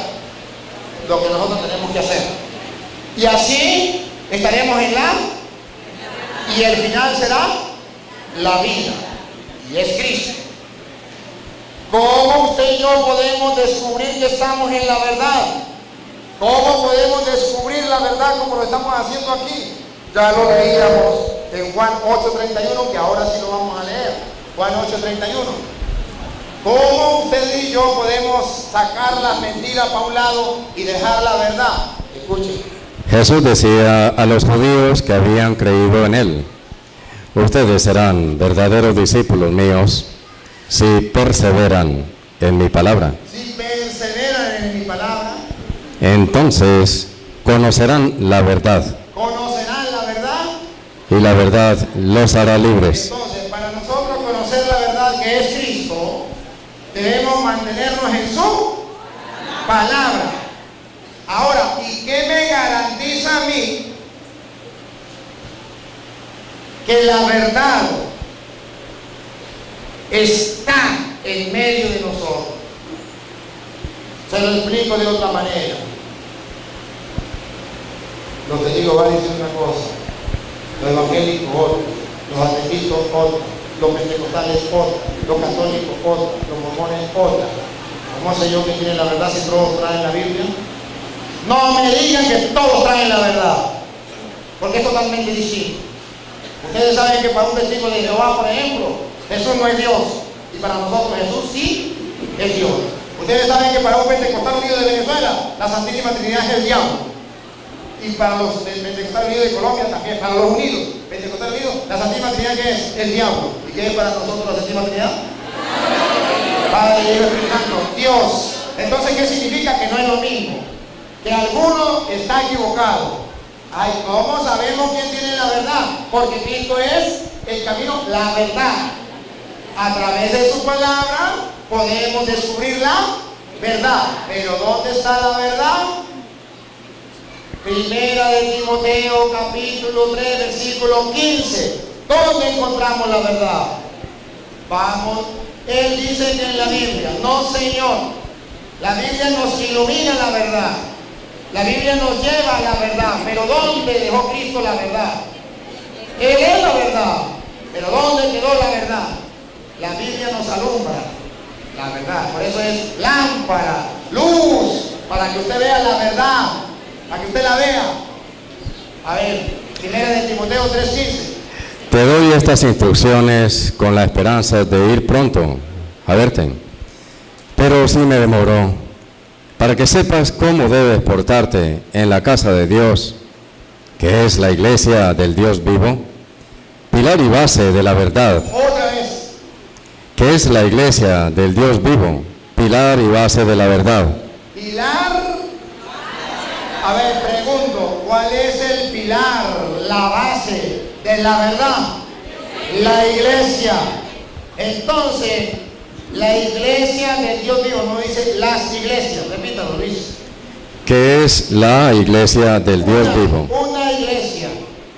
lo que nosotros tenemos que hacer. Y así estaremos en la, y el final será la vida, y es Cristo. ¿Cómo usted y yo podemos descubrir que estamos en la verdad? ¿Cómo podemos descubrir la verdad como lo estamos haciendo aquí? Ya lo leíamos en Juan 8:31, que ahora sí lo vamos a leer. Juan 8:31. ¿Cómo usted y yo podemos sacar las mentiras para un lado y dejar la verdad? Escuchen. Jesús decía a los judíos que habían creído en Él, ustedes serán verdaderos discípulos míos si perseveran en mi palabra. Si perseveran en mi palabra, Entonces conocerán la verdad conocerán la verdad. y la verdad los hará libres. Entonces, para nosotros conocer la verdad que es Cristo, debemos mantenernos en su palabra. Ahora, ¿y qué me garantiza a mí que la verdad está en medio de nosotros? Se lo explico de otra manera. Los testigos van a decir una cosa, los evangélicos otra, los adventistas otra, los pentecostales otra, los católicos otra, los mormones otra. ¿Cómo sé yo que tienen la verdad si todos traen la Biblia? No me digan que todos traen la verdad, porque es totalmente distinto. Ustedes saben que para un testigo de Jehová, por ejemplo, Jesús no es Dios, y para nosotros Jesús sí es Dios. Ustedes saben que para un pentecostal unido de Venezuela, la Santísima Trinidad es el diablo. Y para los pentecostales unidos de Colombia también, para los unidos, pentecostales unidos, la Santísima Trinidad ¿qué es? El diablo. ¿Y qué es para nosotros la Santísima Trinidad? Padre, Hijo y Espíritu Santo, Dios. Entonces, ¿qué significa? Que no es lo mismo. Que alguno está equivocado. Ay, ¿cómo sabemos quién tiene la verdad? Porque Cristo es el camino, la verdad. A través de su palabra podemos descubrir la verdad. Pero ¿dónde está la verdad? Primera de Timoteo, capítulo 3, versículo 15. ¿Dónde encontramos la verdad? Vamos, él dice que en la Biblia, no Señor, la Biblia nos ilumina la verdad. La Biblia nos lleva a la verdad, pero ¿dónde dejó Cristo la verdad? Él es la verdad, pero ¿dónde quedó la verdad? La Biblia nos alumbra la verdad, por eso es lámpara, luz, para que usted vea la verdad, para que usted la vea. A ver, primera de Timoteo 3:15. Te doy estas instrucciones con la esperanza de ir pronto a verte, pero si me demoró, para que sepas cómo debes portarte en la casa de Dios, que es la iglesia del Dios vivo, pilar y base de la verdad. Otra vez. Que es la iglesia del Dios vivo, pilar y base de la verdad. Pilar. A ver, pregunto, ¿cuál es el pilar, la base de la verdad? La iglesia. Entonces, la iglesia del Dios vivo, no dice las iglesias, repítalo Luis. Que es la iglesia del Dios vivo. Una iglesia,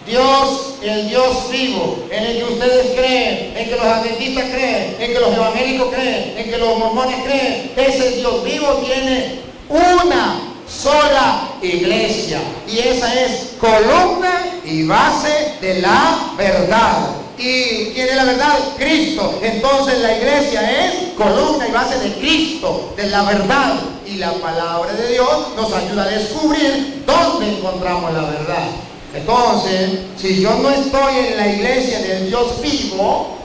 Dios, el Dios vivo, en el que ustedes creen, en que los adventistas creen, en que los evangélicos creen, en que los mormones creen, ese Dios vivo tiene una sola iglesia, y esa es columna y base de la verdad. ¿Y quién es la verdad? Cristo. Entonces la iglesia es columna y base de Cristo, de la verdad. Y la palabra de Dios nos ayuda a descubrir dónde encontramos la verdad. Entonces, si yo no estoy en la iglesia del Dios vivo,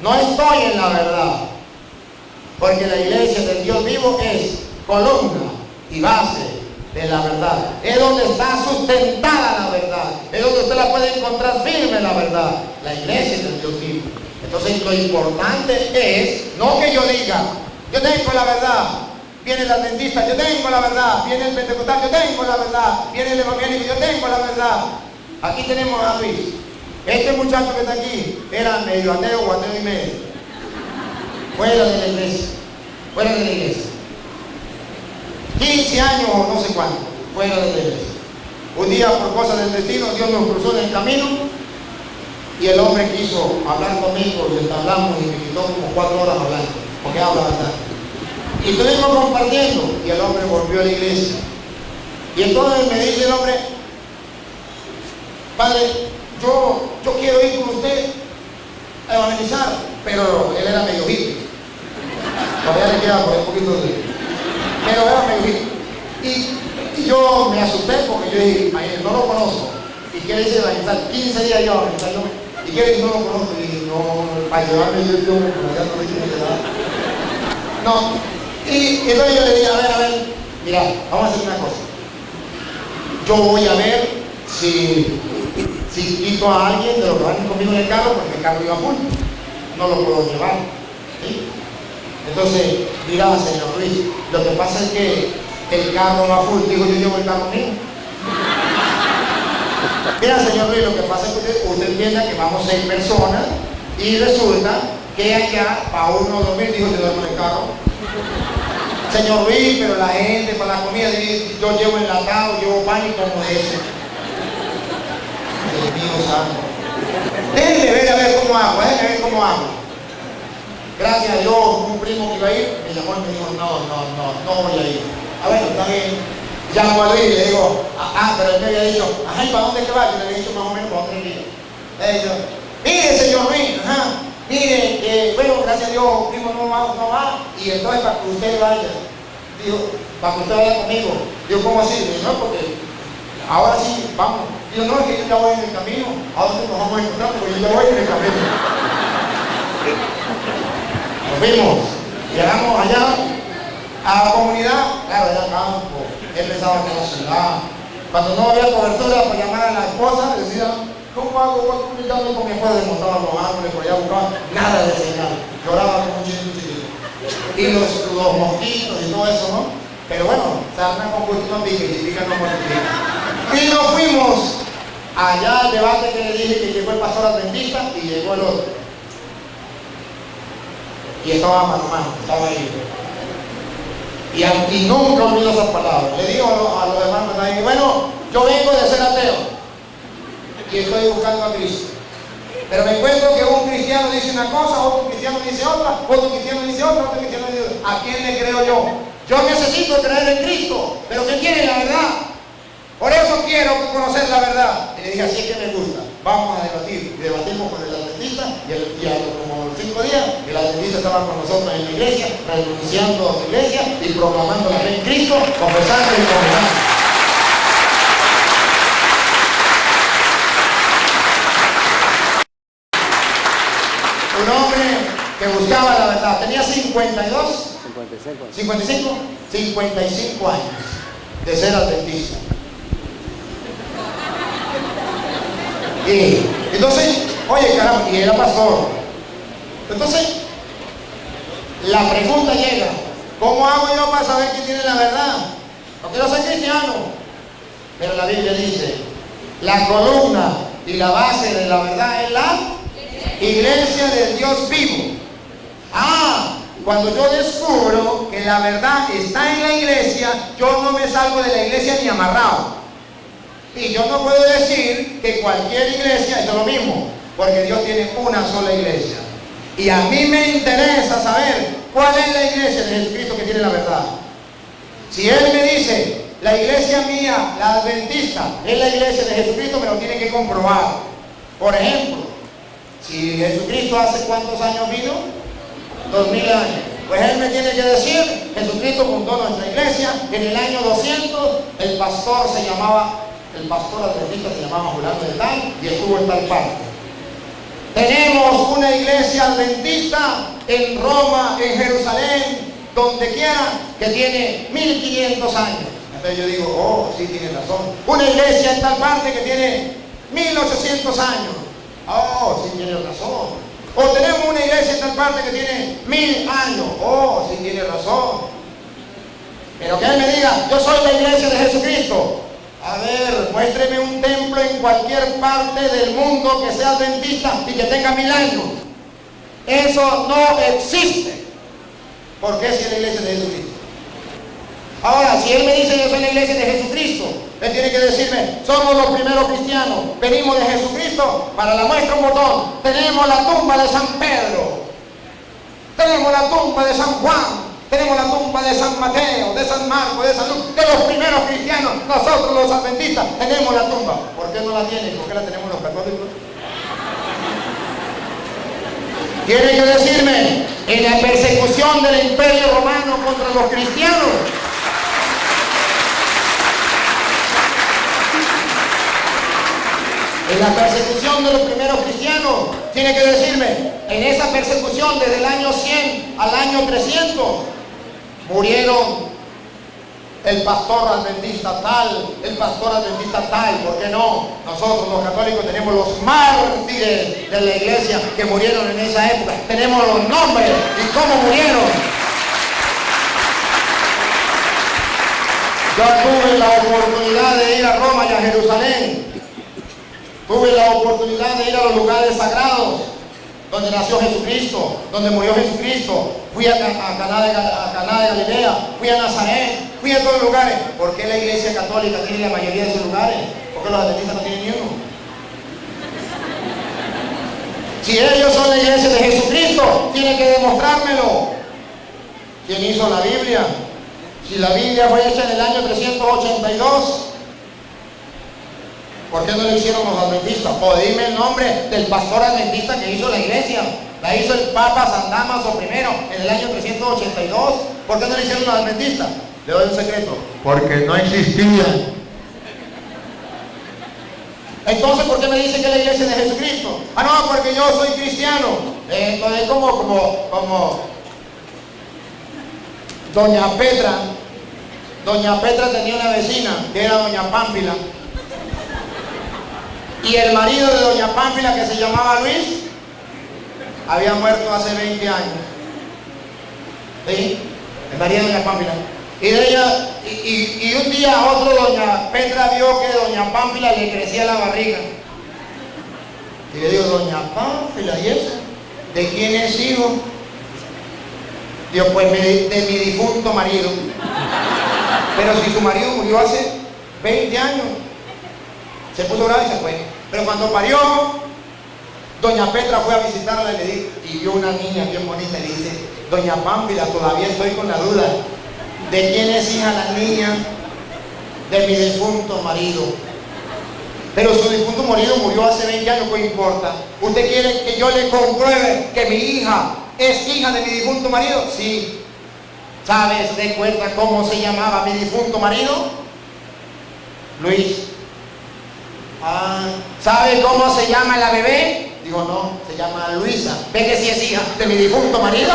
no estoy en la verdad. Porque la iglesia del Dios vivo es columna y base de la verdad. Es donde está sustentada la verdad. Es donde usted la puede encontrar firme la verdad. la iglesia del Dios vivo. Entonces lo importante es, no que yo diga, yo tengo la verdad, viene el adventista, yo tengo la verdad, viene el pentecostal, yo tengo la verdad, viene el evangélico, yo tengo la verdad. Aquí tenemos a Luis. Este muchacho que está aquí era medio ateo o ateo y medio. Fuera de la iglesia. Fuera de la iglesia. 15 años o no sé cuánto. Fuera de la iglesia. Un día, por cosas del destino, Dios nos cruzó en el camino y el hombre quiso hablar conmigo y entablamos y me quitó como 4 horas hablando, porque habla bastante. Y estuvimos compartiendo y el hombre volvió a la iglesia. Y entonces me dice el hombre, padre, yo quiero ir con usted a evangelizar, pero él era medio hippie. Todavía le queda por un poquito de... Pero era medio hippie. Y yo me asusté porque yo dije, no lo conozco. Y quiere irse a evangelizar 15 días yo a evangelizar. Y quiere decir, no lo conozco. Y no, para llevarme yo, como ya no me quiero quedar. No. Y entonces yo le dije, a ver, mira, vamos a hacer una cosa. Yo voy a ver si quito a alguien de los que van conmigo en el carro, porque el carro iba full. No lo puedo llevar. ¿Sí? Entonces, mira, señor Luis, lo que pasa es que el carro va full. Digo, yo llevo el carro mío. Mira, señor Luis, lo que pasa es que usted entienda que vamos 6 personas y resulta que allá para uno dormir, dijo, yo duermo en el carro. Señor Luis, pero la gente para la comida, yo llevo enlatado, llevo pan y como de eso. Dios mío santo. Déjenme ver a ver cómo hago, Gracias a Dios, un primo que iba a ir, me llamó y me dijo, no voy a ir. A ver, está bien. Llamo a Luis y le digo, pero él me había dicho, ¿y para dónde que va? Yo le había dicho más o menos para dónde iba. Le digo, mire, señor Luis, mire, bueno, gracias a Dios, primo no va, y entonces para que usted vaya, dijo, para que usted vaya conmigo. Digo, ¿cómo así? Le digo, no, porque ahora sí, vamos. Digo, no, es que yo ya voy en el camino, ahora sí nos vamos a encontrar porque yo ya voy en el camino. Nos fuimos, llegamos allá a la comunidad, claro, era campo, él pensaba que era ciudad. Cuando no había cobertura para llamar a la esposa, decía, ¿cómo hago? Voy a comunicarme con mi esposa, desmontaba los árboles, por allá buscaba, nada de señal, lloraba como un chiquito. Y los mosquitos y todo eso, ¿no? Pero bueno, se arma con cultura que significa no multiplica. Y nos fuimos allá al debate que le dije que llegó el pastor adventista y llegó el otro. Y estaba mano a mano, estaba ahí. Y nunca olvido esas palabras. Le digo a los hermanos, bueno, yo vengo de ser ateo y estoy buscando a Cristo. Pero me encuentro que un cristiano dice una cosa, otro cristiano dice otra, otro cristiano dice otra, otro cristiano dice otra. ¿A quién le creo yo? Yo necesito creer en Cristo, pero que tiene la verdad. Por eso quiero conocer la verdad. Y le dije, así es que me gusta. Vamos a debatir. Y debatimos con el adventista y a como 5 días, el adventista estaba con nosotros en la iglesia, renunciando a su iglesia y proclamando la fe en Cristo, confesando y confesando. Un hombre que buscaba la verdad. Tenía 55 años de ser adventista. Y entonces, oye caramba, y era pastor. Entonces, la pregunta llega, ¿cómo hago yo para saber quién tiene la verdad? No quiero ser cristiano. Pero la Biblia dice, la columna y la base de la verdad es la iglesia del Dios vivo. Cuando yo descubro que la verdad está en la iglesia, yo no me salgo de la iglesia ni amarrado. Y yo no puedo decir que cualquier iglesia es lo mismo, porque Dios tiene una sola iglesia. Y a mí me interesa saber cuál es la iglesia de Jesucristo que tiene la verdad. Si Él me dice, la iglesia mía, la adventista, es la iglesia de Jesucristo, me lo tiene que comprobar. Por ejemplo, si Jesucristo hace ¿cuántos años vino? 2000 años. Pues Él me tiene que decir, Jesucristo fundó nuestra iglesia, en el año 200, el pastor adventista se llamaba Fulano de Tal y estuvo en tal parte. Tenemos una iglesia adventista en Roma, en Jerusalén, donde quiera, que tiene 1500 años. Entonces yo digo, sí, tiene razón. Una iglesia en tal parte que tiene 1800 años. Oh, sí tiene razón. O tenemos una iglesia en tal parte que tiene 1000 años. Oh, sí tiene razón. Pero que él me diga, yo soy la iglesia de Jesucristo. A ver, muéstreme un templo en cualquier parte del mundo que sea adventista y que tenga 1000 años. Eso no existe. ¿Por qué si es la iglesia de Jesucristo? Ahora, si él me dice yo soy la iglesia de Jesucristo, él tiene que decirme, somos los primeros cristianos, venimos de Jesucristo. Para la muestra un botón, tenemos la tumba de San Pedro, tenemos la tumba de San Juan, tenemos la tumba de San Mateo, de San Marcos, de San Lucas, de los primeros cristianos. Nosotros los adventistas tenemos la tumba. ¿Por qué no la tienen? ¿Por qué la tenemos los católicos? Tiene que decirme, en la persecución del Imperio Romano contra los cristianos, en la persecución de los primeros cristianos, tiene que decirme, en esa persecución desde el año 100 al año 300, murieron el pastor adventista tal, el pastor adventista tal. ¿Por qué no? Nosotros los católicos tenemos los mártires de la iglesia que murieron en esa época. Tenemos los nombres y cómo murieron. Yo tuve la oportunidad de ir a Roma y a Jerusalén. Tuve la oportunidad de ir a los lugares sagrados donde nació Jesucristo, donde murió Jesucristo. Fui a Caná de Galilea, fui a Nazaret, fui a todos los lugares. ¿Por qué la iglesia católica tiene la mayoría de esos lugares? ¿Por qué los adventistas no tienen ni uno? Si ellos son la iglesia de Jesucristo, tienen que demostrármelo. ¿Quién hizo la Biblia? Si la Biblia fue hecha en el año 382, ¿por qué no lo hicieron los adventistas? O dime el nombre del pastor adventista que hizo la iglesia. La hizo el Papa San Damaso I en el año 382. ¿Por qué no lo hicieron los adventistas? Le doy un secreto. Porque no existían. Entonces, ¿por qué me dicen que es la iglesia de Jesucristo? Ah, no, porque yo soy cristiano. Entonces, como Doña Petra. Doña Petra tenía una vecina que era Doña Pánfila. Y el marido de Doña Pánfila, que se llamaba Luis, había muerto hace 20 años. ¿Sí? El marido de Doña Pánfila. Y de ella, y un día a otro Doña Petra vio que Doña Pánfila le crecía la barriga. Y le digo, Doña Pánfila, ¿y eso? ¿De quién es hijo? Digo, pues de mi difunto marido. Pero si su marido murió hace 20 años. Se puso bravo y se fue. Pero cuando parió, Doña Petra fue a visitarla y vio una niña bien bonita y le dice, Doña Pánfila, todavía estoy con la duda. ¿De quién es hija la niña? De mi difunto marido. Pero su difunto marido murió hace 20 años, ¿qué importa? ¿Usted quiere que yo le compruebe que mi hija es hija de mi difunto marido? Sí. ¿Sabes de cuenta cómo se llamaba mi difunto marido? Luis. ¿Sabe cómo se llama la bebé? Digo, no, se llama Luisa. ¿Ve que sí es hija de mi difunto marido?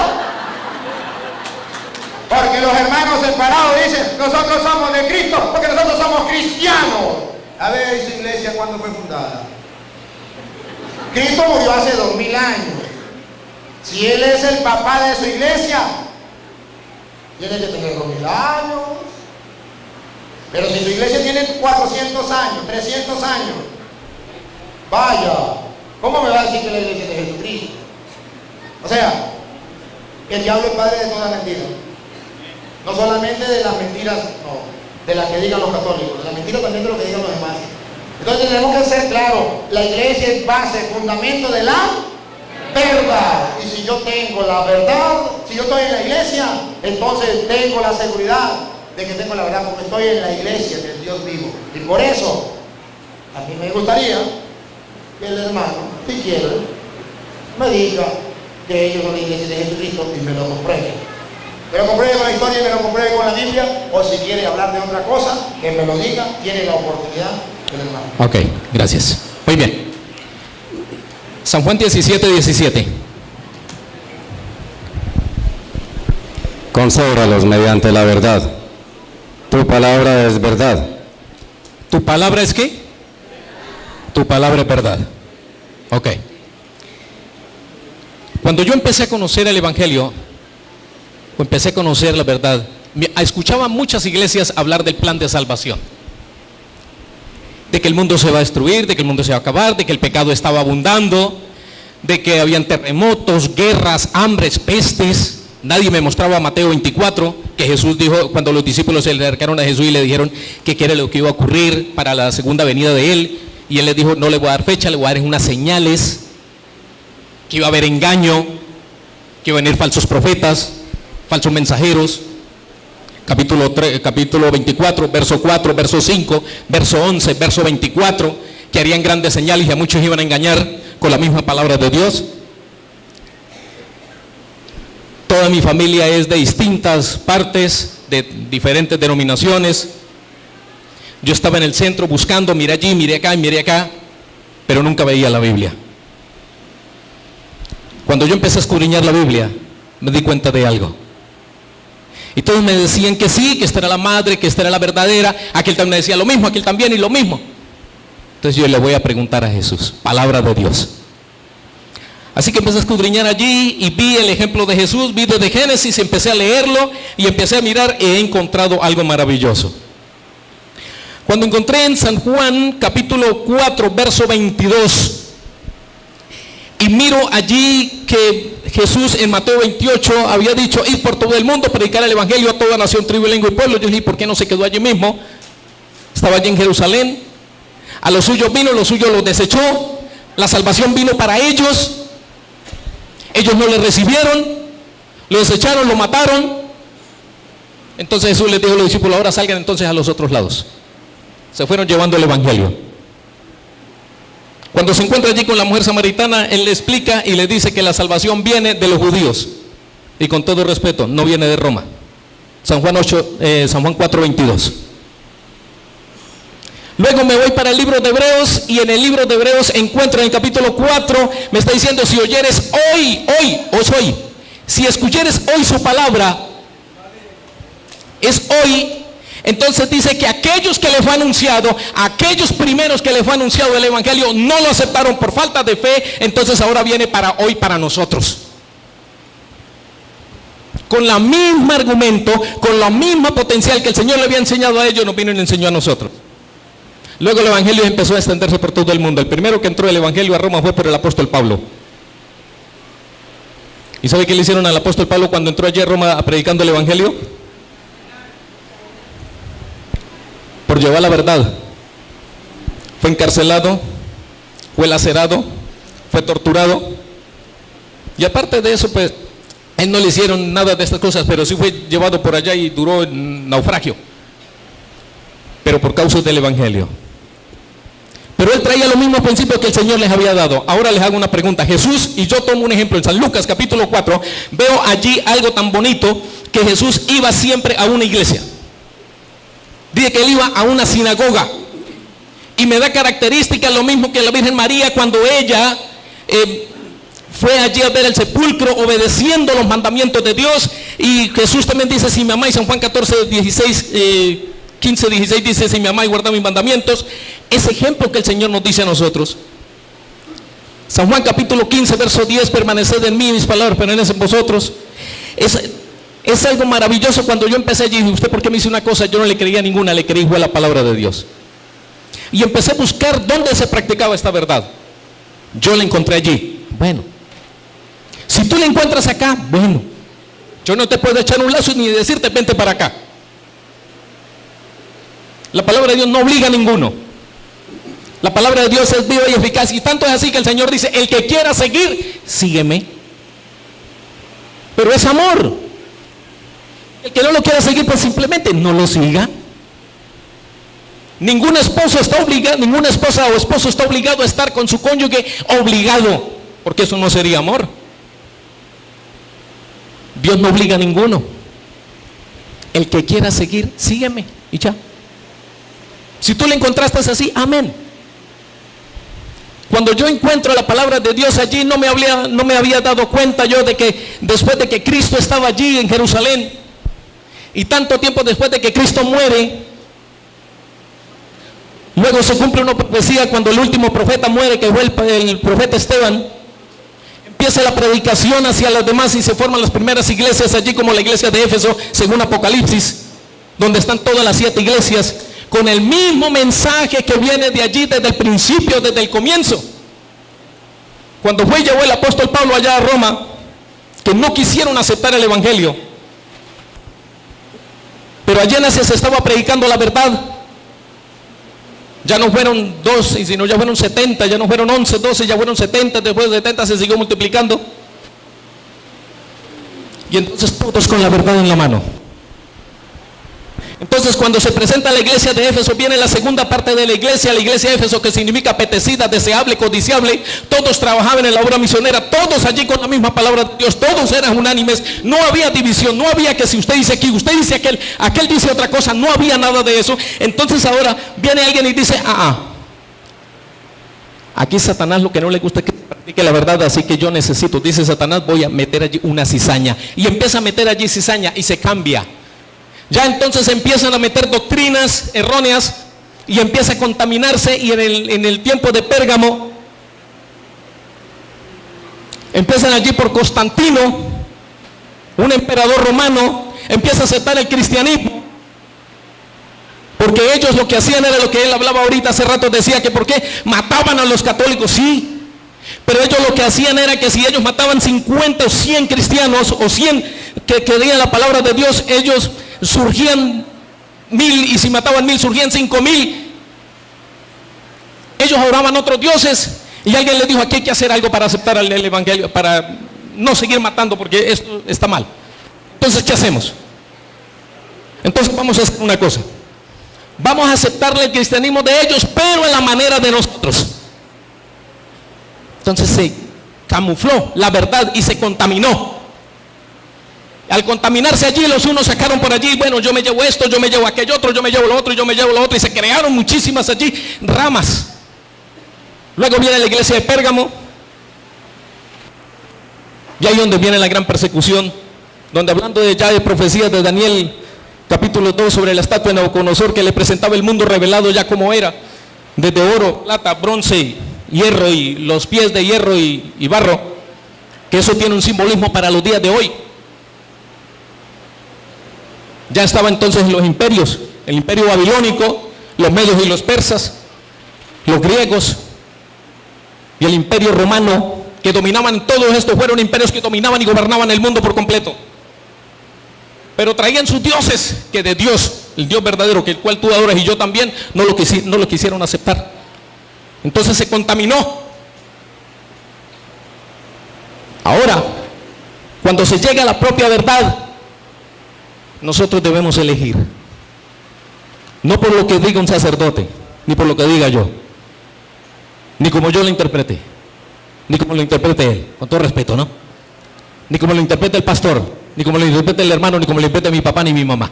Porque los hermanos separados dicen, nosotros somos de Cristo, porque nosotros somos cristianos. A ver, ¿su iglesia cuándo fue fundada? Cristo murió hace 2000 años. Si Él es el papá de su iglesia, tiene que tener 2000 años. Pero si su iglesia tiene 400 años, 300 años, vaya, ¿cómo me va a decir que es la iglesia de Jesucristo? O sea, el diablo es padre de toda mentira. No solamente de las mentiras, no, de las que digan los católicos, de las mentiras también de lo que digan los demás. Entonces tenemos que ser claros, la iglesia es base, fundamento de la verdad. Y si yo tengo la verdad, si yo estoy en la iglesia, entonces tengo la seguridad de que tengo la verdad, porque estoy en la iglesia del Dios vivo. Y por eso, a mí me gustaría que el hermano, si quiere, me diga que ellos son la iglesia de Jesucristo y me lo compruebe. Me lo compruebe con la historia y me lo compruebe con la Biblia, o si quiere hablar de otra cosa, que me lo diga, tiene la oportunidad el hermano. Ok, gracias. Muy bien. San Juan 17:17. Consóbralos mediante la verdad. Tu palabra es verdad. ¿Tu palabra es qué? Tu palabra es verdad. Ok. Cuando yo empecé a conocer el Evangelio, o empecé a conocer la verdad, escuchaba muchas iglesias hablar del plan de salvación. De que el mundo se va a destruir, de que el mundo se va a acabar, de que el pecado estaba abundando, de que habían terremotos, guerras, hambres, pestes. Nadie me mostraba Mateo 24, que Jesús dijo, cuando los discípulos se le acercaron a Jesús y le dijeron que qué era lo que iba a ocurrir para la segunda venida de Él. Y Él les dijo, no le voy a dar fecha, le voy a dar unas señales, que iba a haber engaño, que iban a venir falsos profetas, falsos mensajeros. Capítulo 24, verso 4, verso 5, verso 11, verso 24, que harían grandes señales y a muchos iban a engañar con la misma palabra de Dios. Toda mi familia es de distintas partes, de diferentes denominaciones. Yo estaba en el centro buscando, miré allí, miré acá y miré acá, pero nunca veía la Biblia. Cuando yo empecé a escudriñar la Biblia, me di cuenta de algo. Y todos me decían que sí, que esta era la madre, que esta era la verdadera. Aquel también me decía lo mismo, aquel también y lo mismo. Entonces yo le voy a preguntar a Jesús, palabra de Dios. Así que empecé a escudriñar allí y vi el ejemplo de Jesús, vi desde Génesis, empecé a leerlo y empecé a mirar y he encontrado algo maravilloso. Cuando encontré en San Juan capítulo 4, verso 22, y miro allí que Jesús en Mateo 28 había dicho, id por todo el mundo, predicar el evangelio a toda nación, tribu, lengua y pueblo. Yo dije, ¿por qué no se quedó allí mismo? Estaba allí en Jerusalén. A los suyos vino, los suyos los desechó. La salvación vino para ellos. Ellos no le recibieron, lo desecharon, lo mataron. Entonces Jesús les dijo a los discípulos, ahora salgan entonces a los otros lados. Se fueron llevando el evangelio. Cuando se encuentra allí con la mujer samaritana, él le explica y le dice que la salvación viene de los judíos. Y con todo respeto, no viene de Roma. San Juan 4, 22. Luego me voy para el libro de Hebreos y en el libro de Hebreos encuentro en el capítulo 4, me está diciendo, si oyeres hoy, si escuchares hoy su palabra, es hoy. Entonces dice que aquellos que les fue anunciado, aquellos primeros que les fue anunciado el evangelio, no lo aceptaron por falta de fe. Entonces ahora viene para hoy, para nosotros. Con la misma argumento, con la misma potencial que el Señor le había enseñado a ellos, nos vino y le enseñó a nosotros. Luego el evangelio empezó a extenderse por todo el mundo. El primero que entró el evangelio a Roma fue por el apóstol Pablo. ¿Y sabe qué le hicieron al apóstol Pablo cuando entró allí a Roma predicando el evangelio? Por llevar la verdad, fue encarcelado, fue lacerado, fue torturado. Y aparte de eso, pues, a él no le hicieron nada de estas cosas, pero sí fue llevado por allá y duró en naufragio. Pero por causa del evangelio. Pero él traía los mismos principios que el Señor les había dado. Ahora les hago una pregunta. Jesús, y yo tomo un ejemplo en San Lucas capítulo 4, veo allí algo tan bonito, que Jesús iba siempre a una iglesia. Dice que él iba a una sinagoga. Y me da características lo mismo que la Virgen María cuando ella fue allí a ver el sepulcro obedeciendo los mandamientos de Dios. Y Jesús también dice, si me amáis, en Juan 14, 15, 16 dice, si me amáis, guardad mis mandamientos. Ese ejemplo que el Señor nos dice a nosotros. San Juan capítulo 15, verso 10, permaneced en mí, mis palabras permanecen en vosotros. Es algo maravilloso. Cuando yo empecé allí, usted por qué me hizo una cosa, yo no le creía ninguna, le creí fue la palabra de Dios. Y empecé a buscar dónde se practicaba esta verdad. Yo la encontré allí. Bueno, si tú la encuentras acá, bueno, yo no te puedo echar un lazo ni decirte vente para acá. La palabra de Dios no obliga a ninguno. La palabra de Dios es viva y eficaz. Y tanto es así que el Señor dice, el que quiera seguir, sígueme. Pero es amor. El que no lo quiera seguir, pues simplemente no lo siga. Ningún esposo está obligado, ninguna esposa o esposo está obligado a estar con su cónyuge obligado, porque eso no sería amor. Dios no obliga a ninguno. El que quiera seguir, sígueme y ya. Si tú le encontraste así, amén. Cuando yo encuentro la palabra de Dios allí, no me había dado cuenta yo de que después de que Cristo estaba allí en Jerusalén, y tanto tiempo después de que Cristo muere, Luego se cumple una profecía cuando el último profeta muere, que fue el profeta Esteban. Empieza la predicación hacia los demás y se forman las primeras iglesias allí, como la iglesia de Éfeso, según Apocalipsis, donde están todas las 7 iglesias, con el mismo mensaje que viene de allí desde el principio, desde el comienzo. Cuando llegó el apóstol Pablo allá a Roma, que no quisieron aceptar el evangelio, pero allí en Asia se estaba predicando la verdad. Ya no fueron 12, sino ya fueron 70, ya no fueron 11, 12, ya fueron 70, después de 70 se siguió multiplicando. Y entonces todos con la verdad en la mano. Entonces cuando se presenta la iglesia de Éfeso, viene la segunda parte de la iglesia de Éfeso, que significa apetecida, deseable, codiciable. Todos trabajaban en la obra misionera, todos allí con la misma palabra de Dios, todos eran unánimes, no había división, no había que si usted dice aquí, usted dice aquel dice otra cosa, no había nada de eso. Entonces ahora viene alguien y dice, aquí Satanás lo que no le gusta es que practique la verdad, así que yo necesito, dice Satanás, voy a meter allí una cizaña. Y empieza a meter allí cizaña y se cambia. Ya entonces empiezan a meter doctrinas erróneas y empieza a contaminarse. Y en el tiempo de Pérgamo empiezan allí por Constantino, un emperador romano, empieza a aceptar el cristianismo, porque ellos lo que hacían era lo que él hablaba ahorita hace rato, decía que por qué mataban a los católicos, sí, pero ellos lo que hacían era que si ellos mataban 50 o 100 cristianos o 100 que creían la palabra de Dios, ellos surgían 1000, y si mataban 1000 surgían 5000. Ellos adoraban otros dioses y alguien les dijo, aquí hay que hacer algo para aceptar el evangelio, para no seguir matando, porque esto está mal. Entonces, ¿qué hacemos? Entonces vamos a hacer una cosa, vamos a aceptarle el cristianismo de ellos, pero en la manera de nosotros. Entonces se camufló la verdad y se contaminó. Al contaminarse allí, los unos sacaron por allí, bueno, yo me llevo esto, yo me llevo aquello otro, yo me llevo lo otro, yo me llevo lo otro, y se crearon muchísimas allí ramas. Luego viene la iglesia de Pérgamo, y ahí donde viene la gran persecución, donde hablando ya de profecías de Daniel capítulo 2 sobre la estatua de Nabucodonosor, que le presentaba el mundo revelado ya como era, desde oro, plata, bronce, hierro, y los pies de hierro y barro, que eso tiene un simbolismo para los días de hoy. Ya estaban entonces los imperios, el imperio babilónico, los medios y los persas, los griegos y el imperio romano, que dominaban. Todos estos fueron imperios que dominaban y gobernaban el mundo por completo, pero traían sus dioses, que de Dios, el Dios verdadero, que el cual tú adoras y yo también, no lo quisieron aceptar. Entonces se contaminó. Ahora, cuando se llega a la propia verdad, nosotros debemos elegir, no por lo que diga un sacerdote, ni por lo que diga yo, ni como yo lo interprete, ni como lo interprete él, con todo respeto, ¿no? Ni como lo interprete el pastor, ni como lo interprete el hermano, ni como lo interprete mi papá ni mi mamá,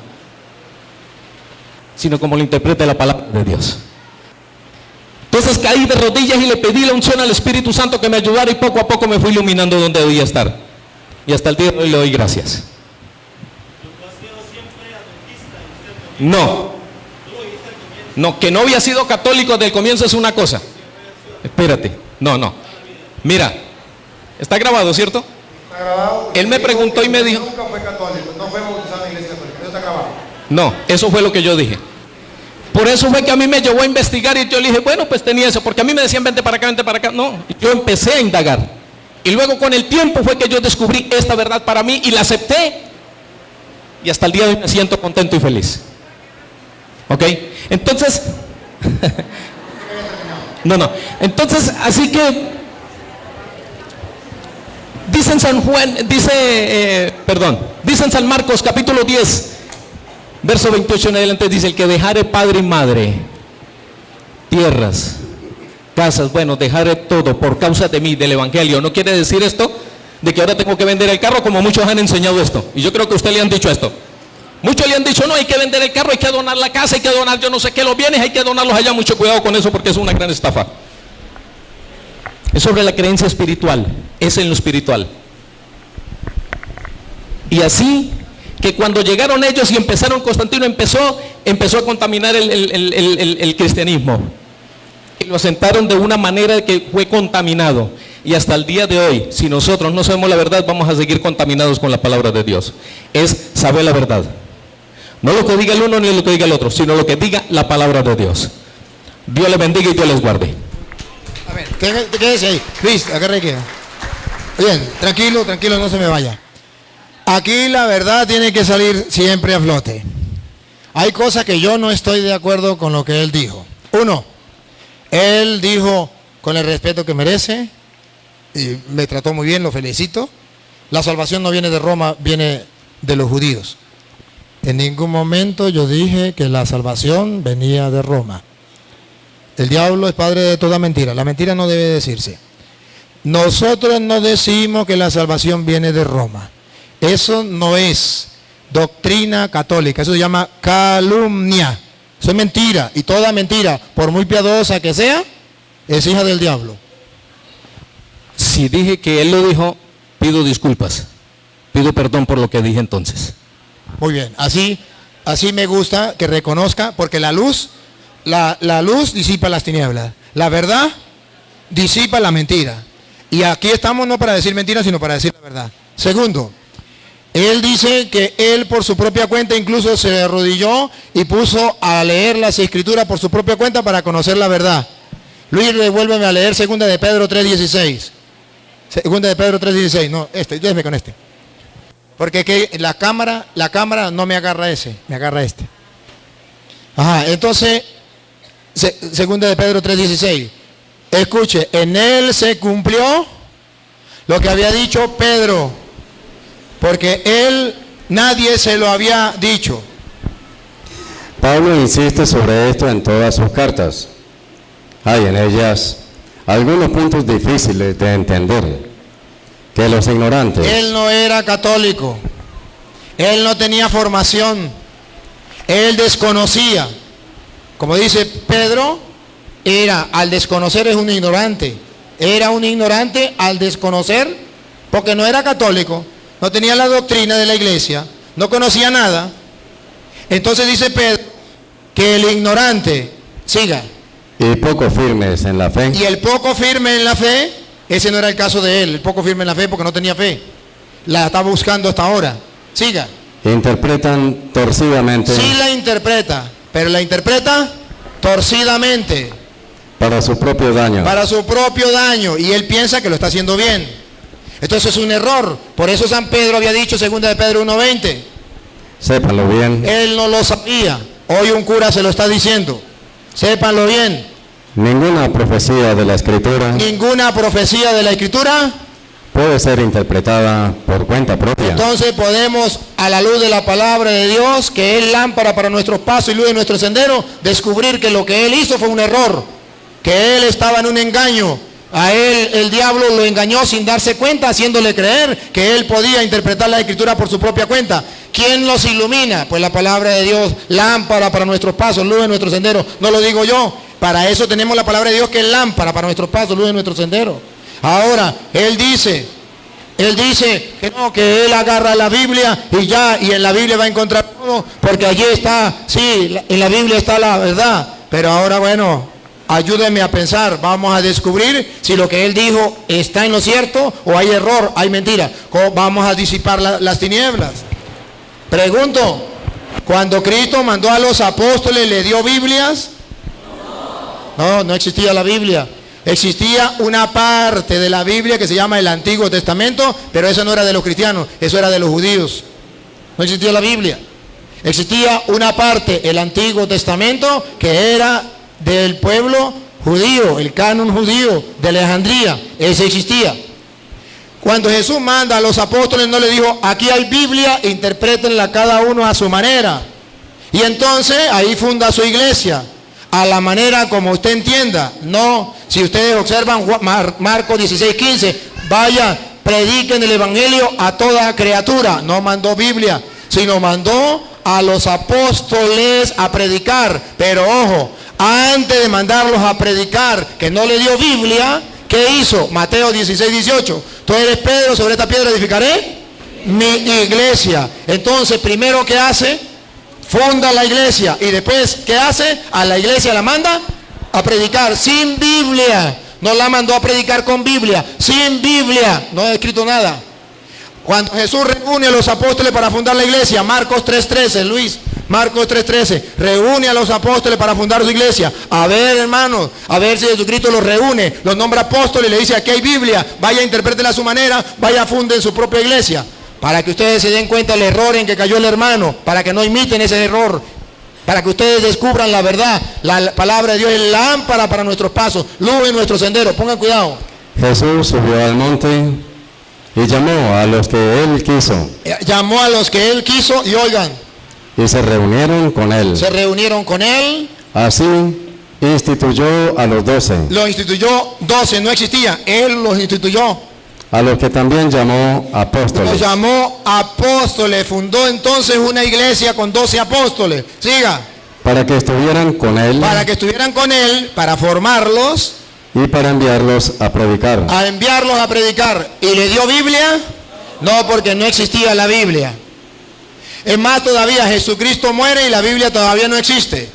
sino como lo interprete la palabra de Dios. Entonces caí de rodillas y le pedí la unción al Espíritu Santo que me ayudara, y poco a poco me fui iluminando donde debía estar, y hasta el día de hoy le doy gracias. No, que no había sido católico desde el comienzo es una cosa. Espérate, no. Mira, está grabado, ¿cierto? Está grabado. Él me preguntó y me dijo, nunca fue católico, no fue bautizado en la iglesia católica, eso está grabado. No, eso fue lo que yo dije. Por eso fue que a mí me llevó a investigar, y yo le dije, bueno, pues tenía eso, porque a mí me decían vente para acá. No, yo empecé a indagar, y luego con el tiempo fue que yo descubrí esta verdad para mí y la acepté, y hasta el día de hoy me siento contento y feliz. ¿Ok? Entonces, no. Entonces, así que dice en San Marcos capítulo 10, verso 28 en adelante, dice: el que dejare padre y madre, tierras, casas, bueno, dejare todo por causa de mí, del evangelio. No quiere decir esto de que ahora tengo que vender el carro, como muchos han enseñado esto, y yo creo que a usted le han dicho esto. Muchos le han dicho, no, hay que vender el carro, hay que donar la casa, hay que donar yo no sé qué, los bienes, hay que donarlos allá. Mucho cuidado con eso, porque es una gran estafa. Es sobre la creencia espiritual, es en lo espiritual. Y así que cuando llegaron ellos y empezaron, Constantino empezó a contaminar el cristianismo. Y lo asentaron de una manera que fue contaminado. Y hasta el día de hoy, si nosotros no sabemos la verdad, vamos a seguir contaminados con la palabra de Dios. Es saber la verdad. No lo que diga el uno ni lo que diga el otro, sino lo que diga la palabra de Dios. Dios les bendiga y Dios les guarde. A ver, quédese ahí. Luis, agarre que. Bien, tranquilo, no se me vaya. Aquí la verdad tiene que salir siempre a flote. Hay cosas que yo no estoy de acuerdo con lo que él dijo. Uno, él dijo con el respeto que merece, y me trató muy bien, lo felicito. La salvación no viene de Roma, viene de los judíos. En ningún momento yo dije que la salvación venía de Roma. El diablo es padre de toda mentira. La mentira no debe decirse. Nosotros no decimos que la salvación viene de Roma. Eso no es doctrina católica. Eso se llama calumnia. Eso es mentira. Y toda mentira, por muy piadosa que sea, es hija del diablo. Si dije que él lo dijo, pido disculpas. Pido perdón por lo que dije entonces. Muy bien. Así me gusta que reconozca, porque la luz disipa las tinieblas. La verdad disipa la mentira. Y aquí estamos no para decir mentiras, sino para decir la verdad. Segundo, él dice que él por su propia cuenta incluso se arrodilló y puso a leer las escrituras por su propia cuenta para conocer la verdad. Luis, devuélveme a leer 2 de Pedro 3:16. 2 de Pedro 3:16. No, déjeme con este. Porque que la cámara no me agarra ese, me agarra este. Ajá, entonces, 2 de Pedro 3:16. Escuche, en él se cumplió lo que había dicho Pedro, porque nadie se lo había dicho. Pablo insiste sobre esto en todas sus cartas. Hay en ellas algunos puntos difíciles de entender, que los ignorantes... Él no era católico, él no tenía formación, él desconocía. Como dice Pedro, al desconocer es un ignorante. Era un ignorante al desconocer, porque no era católico, no tenía la doctrina de la iglesia, no conocía nada. Entonces dice Pedro que el ignorante, siga. Y poco firmes en la fe. Y el poco firme en la fe, ese no era el caso de él, el poco firme en la fe porque no tenía fe. La estaba buscando hasta ahora. Siga. Interpretan torcidamente. Sí la interpreta, pero la interpreta torcidamente. Para su propio daño. Para su propio daño. Y él piensa que lo está haciendo bien. Entonces es un error. Por eso San Pedro había dicho, 2 de Pedro 1:20. Sépanlo bien. Él no lo sabía. Hoy un cura se lo está diciendo. Sépanlo bien. Ninguna profecía de la Escritura. Ninguna profecía de la Escritura puede ser interpretada por cuenta propia. Entonces podemos, a la luz de la palabra de Dios, que es lámpara para nuestros pasos y luz de nuestro sendero, descubrir que lo que él hizo fue un error, que él estaba en un engaño. A él el diablo lo engañó sin darse cuenta, haciéndole creer que él podía interpretar la Escritura por su propia cuenta. ¿Quién los ilumina? Pues la palabra de Dios, lámpara para nuestros pasos, luz de nuestro sendero. No lo digo yo, para eso tenemos la palabra de Dios que es lámpara para nuestros pasos, luz de nuestro sendero. Ahora, él dice que no, que él agarra la Biblia y en la Biblia va a encontrar todo, porque allí está, sí, en la Biblia está la verdad. Pero ahora, bueno, ayúdenme a pensar, vamos a descubrir si lo que él dijo está en lo cierto o hay error, hay mentira. ¿Cómo vamos a disipar las tinieblas? Pregunto, cuando Cristo mandó a los apóstoles, ¿le dio Biblias? No existía la Biblia. Existía una parte de la Biblia que se llama el Antiguo Testamento, pero eso no era de los cristianos, eso era de los judíos. No existía la Biblia. Existía una parte, el Antiguo Testamento, que era del pueblo judío, el canon judío de Alejandría. Ese existía. Cuando Jesús manda a los apóstoles, no le dijo, aquí hay Biblia, interprétenla cada uno a su manera. Y entonces ahí funda su iglesia, a la manera como usted entienda. No, si ustedes observan Marcos 16:15, vaya, prediquen el evangelio a toda criatura. No mandó Biblia, sino mandó a los apóstoles a predicar. Pero ojo, antes de mandarlos a predicar, que no le dio Biblia, ¿qué hizo? Mateo 16:18. Tú eres Pedro, sobre esta piedra edificaré mi iglesia. Entonces, primero, ¿qué hace? Funda la iglesia. Y después, ¿qué hace? A la iglesia la manda a predicar sin Biblia. No la mandó a predicar con Biblia. Sin Biblia. No ha escrito nada. Cuando Jesús reúne a los apóstoles para fundar la iglesia, Marcos 3:13, Luis, Marcos 3:13, reúne a los apóstoles para fundar su iglesia. A ver, hermanos, a ver si Jesucristo los reúne, los nombra apóstoles, le dice: aquí hay Biblia, vaya, interprétela a su manera, vaya, funden su propia iglesia. Para que ustedes se den cuenta del error en que cayó el hermano, para que no imiten ese error, para que ustedes descubran la verdad. La palabra de Dios es lámpara para nuestros pasos, luz en nuestro sendero. Pongan cuidado. Jesús subió al monte y llamó a los que él quiso. Llamó a los que él quiso y oigan. Y se reunieron con él. Se reunieron con él. Así instituyó a los 12. Los instituyó 12, no existía. Él los instituyó. A los que también llamó apóstoles. Los llamó apóstoles. Fundó entonces una iglesia con 12 apóstoles. Siga. Para que estuvieran con él. Para que estuvieran con él, para formarlos. Y para enviarlos a predicar. A enviarlos a predicar. ¿Y le dio Biblia? No, porque no existía la Biblia. Es más, todavía Jesucristo muere y la Biblia todavía no existe.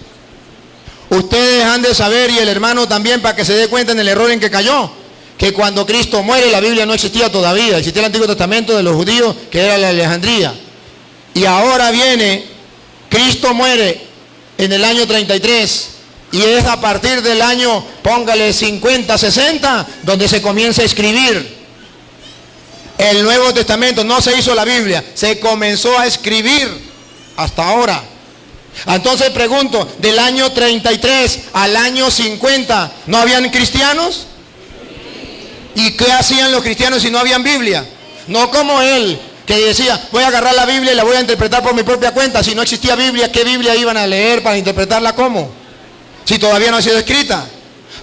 Ustedes han de saber, y el hermano también, para que se dé cuenta en el error en que cayó, que cuando Cristo muere la Biblia no existía todavía. Existía el Antiguo Testamento de los judíos, que era la Alejandría. Y ahora viene, Cristo muere en el año 33. Y es a partir del año, póngale 50, 60, donde se comienza a escribir el Nuevo Testamento. No se hizo la Biblia, se comenzó a escribir hasta ahora. Entonces pregunto, del año 33 al año 50, ¿no habían cristianos? ¿Y qué hacían los cristianos si no habían Biblia? No como él, que decía: voy a agarrar la Biblia y la voy a interpretar por mi propia cuenta. Si no existía Biblia, ¿qué Biblia iban a leer para interpretarla? ¿Cómo? Si todavía no ha sido escrita.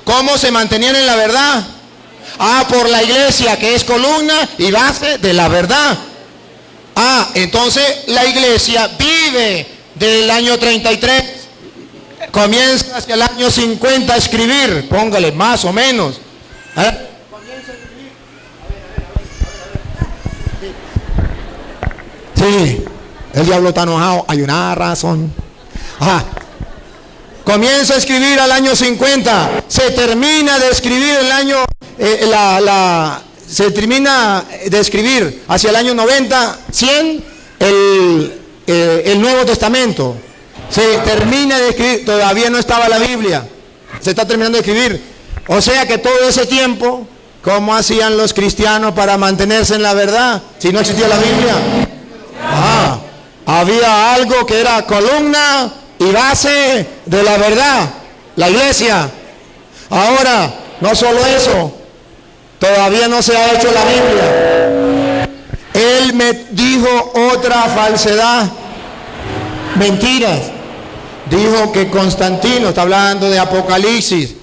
¿Cómo se mantenían en la verdad? Por la iglesia, que es columna y base de la verdad. Entonces la iglesia vive del año 33, comienza hacia el año 50 a escribir, póngale más o menos. Comienza a escribir. Sí, el diablo está enojado, hay una razón. Comienza a escribir al año 50, se termina de escribir el año, se termina de escribir hacia el año 90, 100, el Nuevo Testamento. Se termina de escribir, todavía no estaba la Biblia, se está terminando de escribir. O sea que todo ese tiempo, ¿cómo hacían los cristianos para mantenerse en la verdad si no existía la Biblia? Había algo que era columna y base de la verdad, la iglesia. Ahora, no solo eso, todavía no se ha hecho la Biblia. Él me dijo otra falsedad, mentiras. Dijo que Constantino, está hablando de Apocalipsis,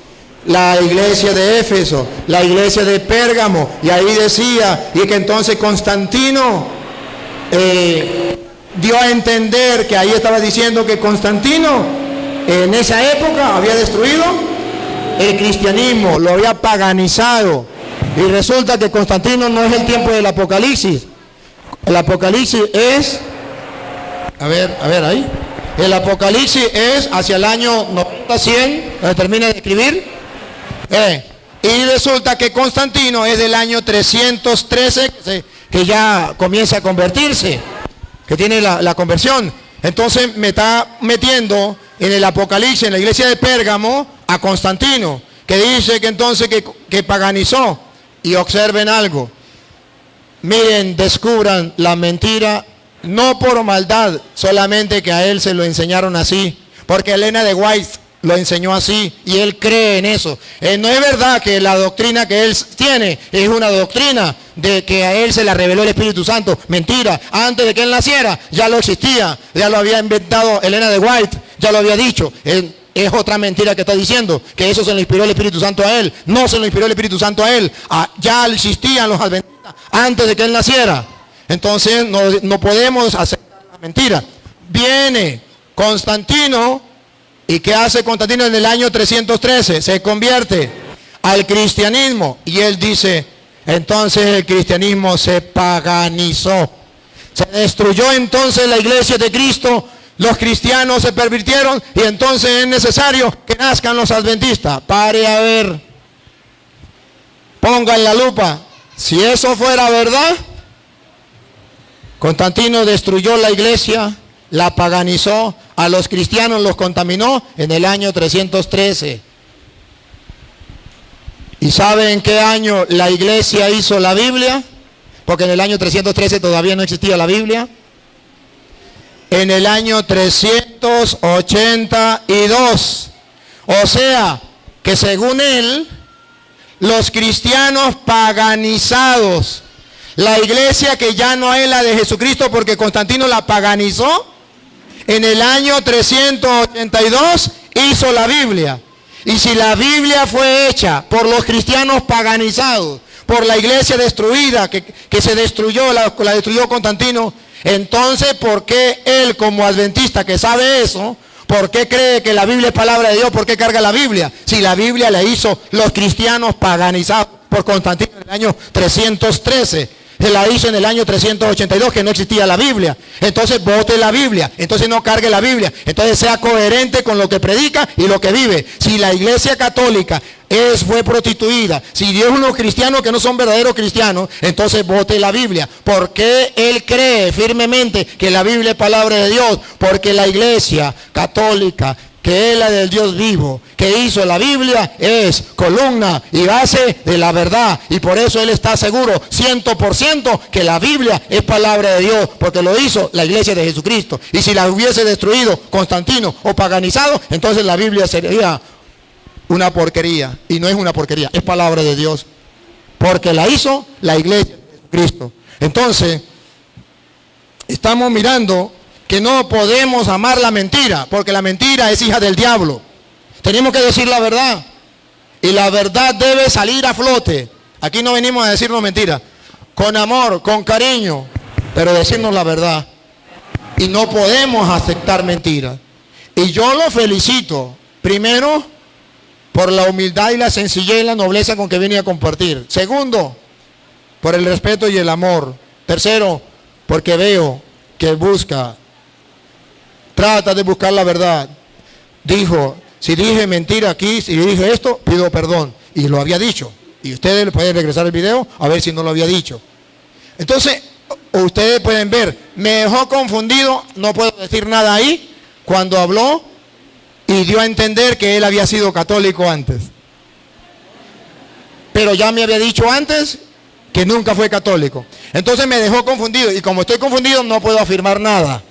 la iglesia de Éfeso, la iglesia de Pérgamo, y ahí decía, y que entonces Constantino dio a entender que ahí estaba diciendo que Constantino en esa época había destruido el cristianismo, lo había paganizado. Y resulta que Constantino no es el tiempo del Apocalipsis. El Apocalipsis es, a ver ahí, el Apocalipsis es hacia el año 90, 100, donde termina de escribir. Y resulta que Constantino es del año 313, que ya comienza a convertirse, que tiene la conversión. Entonces me está metiendo en el Apocalipsis, en la iglesia de Pérgamo, a Constantino, que dice que entonces que paganizó. Y observen algo, miren, descubran la mentira, no por maldad, solamente que a él se lo enseñaron así, porque Elena de White lo enseñó así y él cree en eso. No es verdad que la doctrina que él tiene es una doctrina de que a él se la reveló el Espíritu Santo. Mentira, antes de que él naciera ya lo existía, ya lo había inventado Elena de White, ya lo había dicho. Es otra mentira que está diciendo, que eso se lo inspiró el Espíritu Santo a él. No se lo inspiró el Espíritu Santo a él. Ya existían los adventistas antes de que él naciera. Entonces no podemos aceptar la mentira. Viene Constantino, ¿y qué hace Constantino en el año 313? Se convierte al cristianismo. Y él dice, entonces el cristianismo se paganizó. Se destruyó entonces la iglesia de Cristo, los cristianos se pervirtieron y entonces es necesario que nazcan los adventistas. Pare a ver, ponga en la lupa. Si eso fuera verdad, Constantino destruyó la iglesia, la paganizó, a los cristianos los contaminó en el año 313. ¿Y sabe en qué año la iglesia hizo la Biblia? Porque en el año 313 todavía no existía la Biblia. En el año 382. O sea, que según él, los cristianos paganizados, la iglesia que ya no es la de Jesucristo porque Constantino la paganizó, en el año 382 hizo la Biblia. Y si la Biblia fue hecha por los cristianos paganizados, por la iglesia destruida, que se destruyó, la destruyó Constantino, entonces ¿por qué él como adventista que sabe eso, por qué cree que la Biblia es palabra de Dios? ¿Por qué carga la Biblia? Si la Biblia la hizo los cristianos paganizados por Constantino en el año 313. Se la hizo en el año 382, que no existía la Biblia. Entonces vote la Biblia, entonces no cargue la Biblia, entonces sea coherente con lo que predica y lo que vive. Si la iglesia católica fue prostituida, si Dios unos cristianos que no son verdaderos cristianos, entonces vote la Biblia. ¿Por qué él cree firmemente que la Biblia es palabra de Dios? Porque la iglesia católica, que es la del Dios vivo, que hizo la Biblia, es columna y base de la verdad. Y por eso él está seguro, 100%, que la Biblia es palabra de Dios, porque lo hizo la iglesia de Jesucristo. Y si la hubiese destruido Constantino o paganizado, entonces la Biblia sería una porquería. Y no es una porquería, es palabra de Dios, porque la hizo la iglesia de Jesucristo. Entonces, estamos mirando que no podemos amar la mentira, porque la mentira es hija del diablo. Tenemos que decir la verdad, y la verdad debe salir a flote. Aquí no venimos a decirnos mentiras, con amor, con cariño, pero decirnos la verdad. Y no podemos aceptar mentiras. Y yo lo felicito, primero, por la humildad y la sencillez y la nobleza con que viene a compartir. Segundo, por el respeto y el amor. Tercero, porque veo que trata de buscar la verdad. Dijo, si dije mentira aquí, si dije esto, pido perdón. Y lo había dicho. Y ustedes pueden regresar el video a ver si no lo había dicho. Entonces, ustedes pueden ver, me dejó confundido, no puedo decir nada ahí, cuando habló y dio a entender que él había sido católico antes. Pero ya me había dicho antes que nunca fue católico. Entonces me dejó confundido, y como estoy confundido no puedo afirmar nada.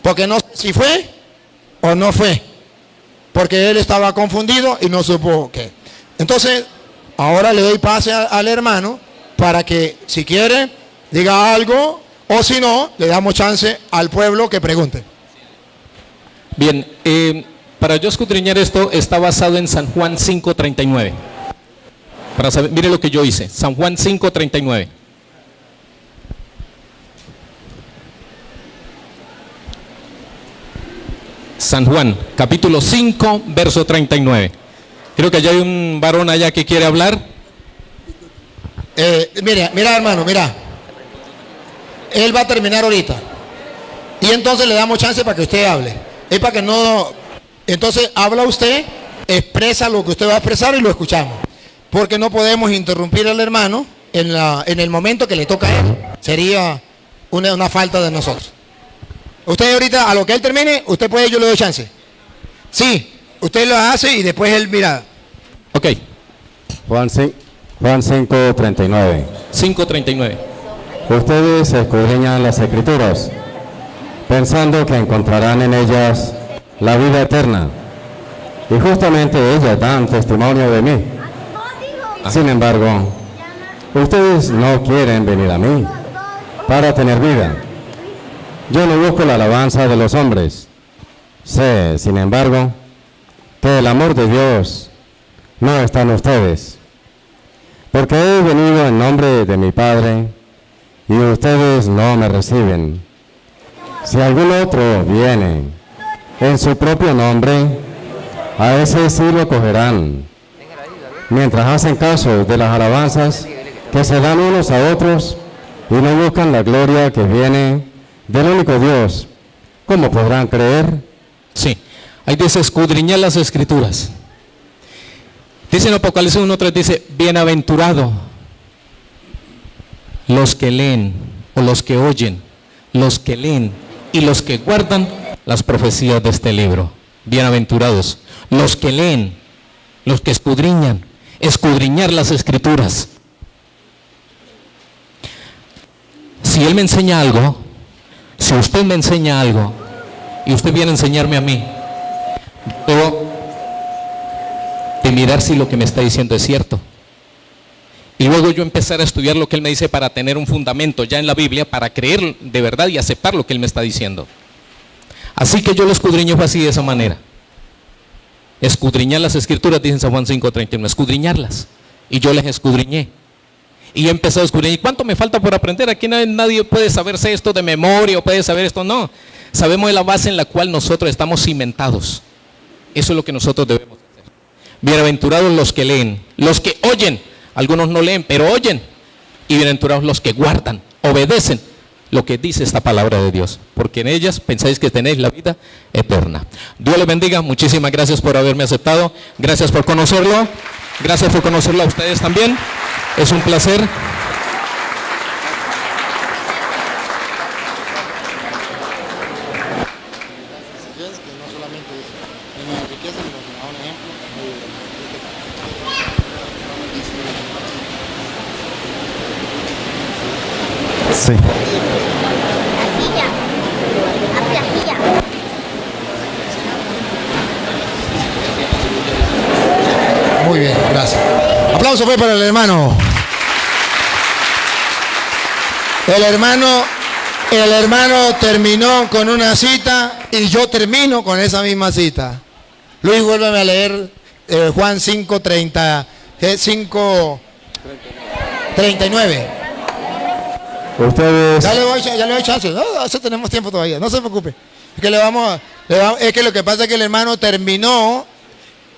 Porque no sé si fue o no fue. Porque él estaba confundido y no supo qué. Entonces, ahora le doy pase al hermano para que, si quiere, diga algo, o si no, le damos chance al pueblo que pregunte. Bien, para yo escudriñar esto, está basado en San Juan 5:39. Para saber, mire lo que yo hice, San Juan 5:39. San Juan, capítulo 5, verso 39. Creo que allá hay un varón allá que quiere hablar. Mira hermano, mira. Él va a terminar ahorita. Y entonces le damos chance para que usted hable. Es para que no... Entonces habla usted, expresa lo que usted va a expresar y lo escuchamos. Porque no podemos interrumpir al hermano en el momento que le toca a él. Sería una falta de nosotros. Usted ahorita, a lo que él termine, usted puede, yo le doy chance. Sí, usted lo hace y después él mira. Ok. Juan 5:39. 5:39. Ustedes escudriñan las Escrituras, pensando que encontrarán en ellas la vida eterna, y justamente ellas dan testimonio de mí. Sin embargo, ustedes no quieren venir a mí para tener vida. Yo no busco la alabanza de los hombres. Sé, sin embargo, que el amor de Dios no está en ustedes, porque he venido en nombre de mi Padre y ustedes no me reciben. Si algún otro viene en su propio nombre, a ese sí lo cogerán. Mientras hacen caso de las alabanzas que se dan unos a otros y no buscan la gloria que viene del único Dios, ¿cómo podrán creer? Sí, ahí dice escudriñar las escrituras. Dice en Apocalipsis 1:3, dice, bienaventurado los que leen, o los que oyen, los que leen y los que guardan las profecías de este libro. Bienaventurados los que leen, los que escudriñar las escrituras. Si Él me enseña algo, si usted me enseña algo, y usted viene a enseñarme a mí, debo de mirar si lo que me está diciendo es cierto. Y luego yo empezar a estudiar lo que Él me dice para tener un fundamento ya en la Biblia, para creer de verdad y aceptar lo que Él me está diciendo. Así que yo lo escudriño así, de esa manera. Escudriñar las escrituras, dice en San Juan 5:31, escudriñarlas. Y yo las escudriñé. Y he empezado a escudriñar. ¿Y cuánto me falta por aprender? Aquí nadie puede saberse esto de memoria o puede saber esto. No. Sabemos de la base en la cual nosotros estamos cimentados. Eso es lo que nosotros debemos hacer. Bienaventurados los que leen, los que oyen. Algunos no leen, pero oyen. Y bienaventurados los que guardan, obedecen lo que dice esta palabra de Dios, porque en ellas pensáis que tenéis la vida eterna. Dios les bendiga. Muchísimas gracias por haberme aceptado. Gracias por conocerlo. Gracias por conocerlo a ustedes también. Es un placer. Sí. Muy bien, gracias. Aplauso pues para el hermano. El hermano terminó con una cita y yo termino con esa misma cita. Luis, vuélveme a leer Juan 5:39. Ustedes, Ya le doy chance. No, eso tenemos tiempo todavía. No se preocupe. Es que es que lo que pasa es que el hermano terminó,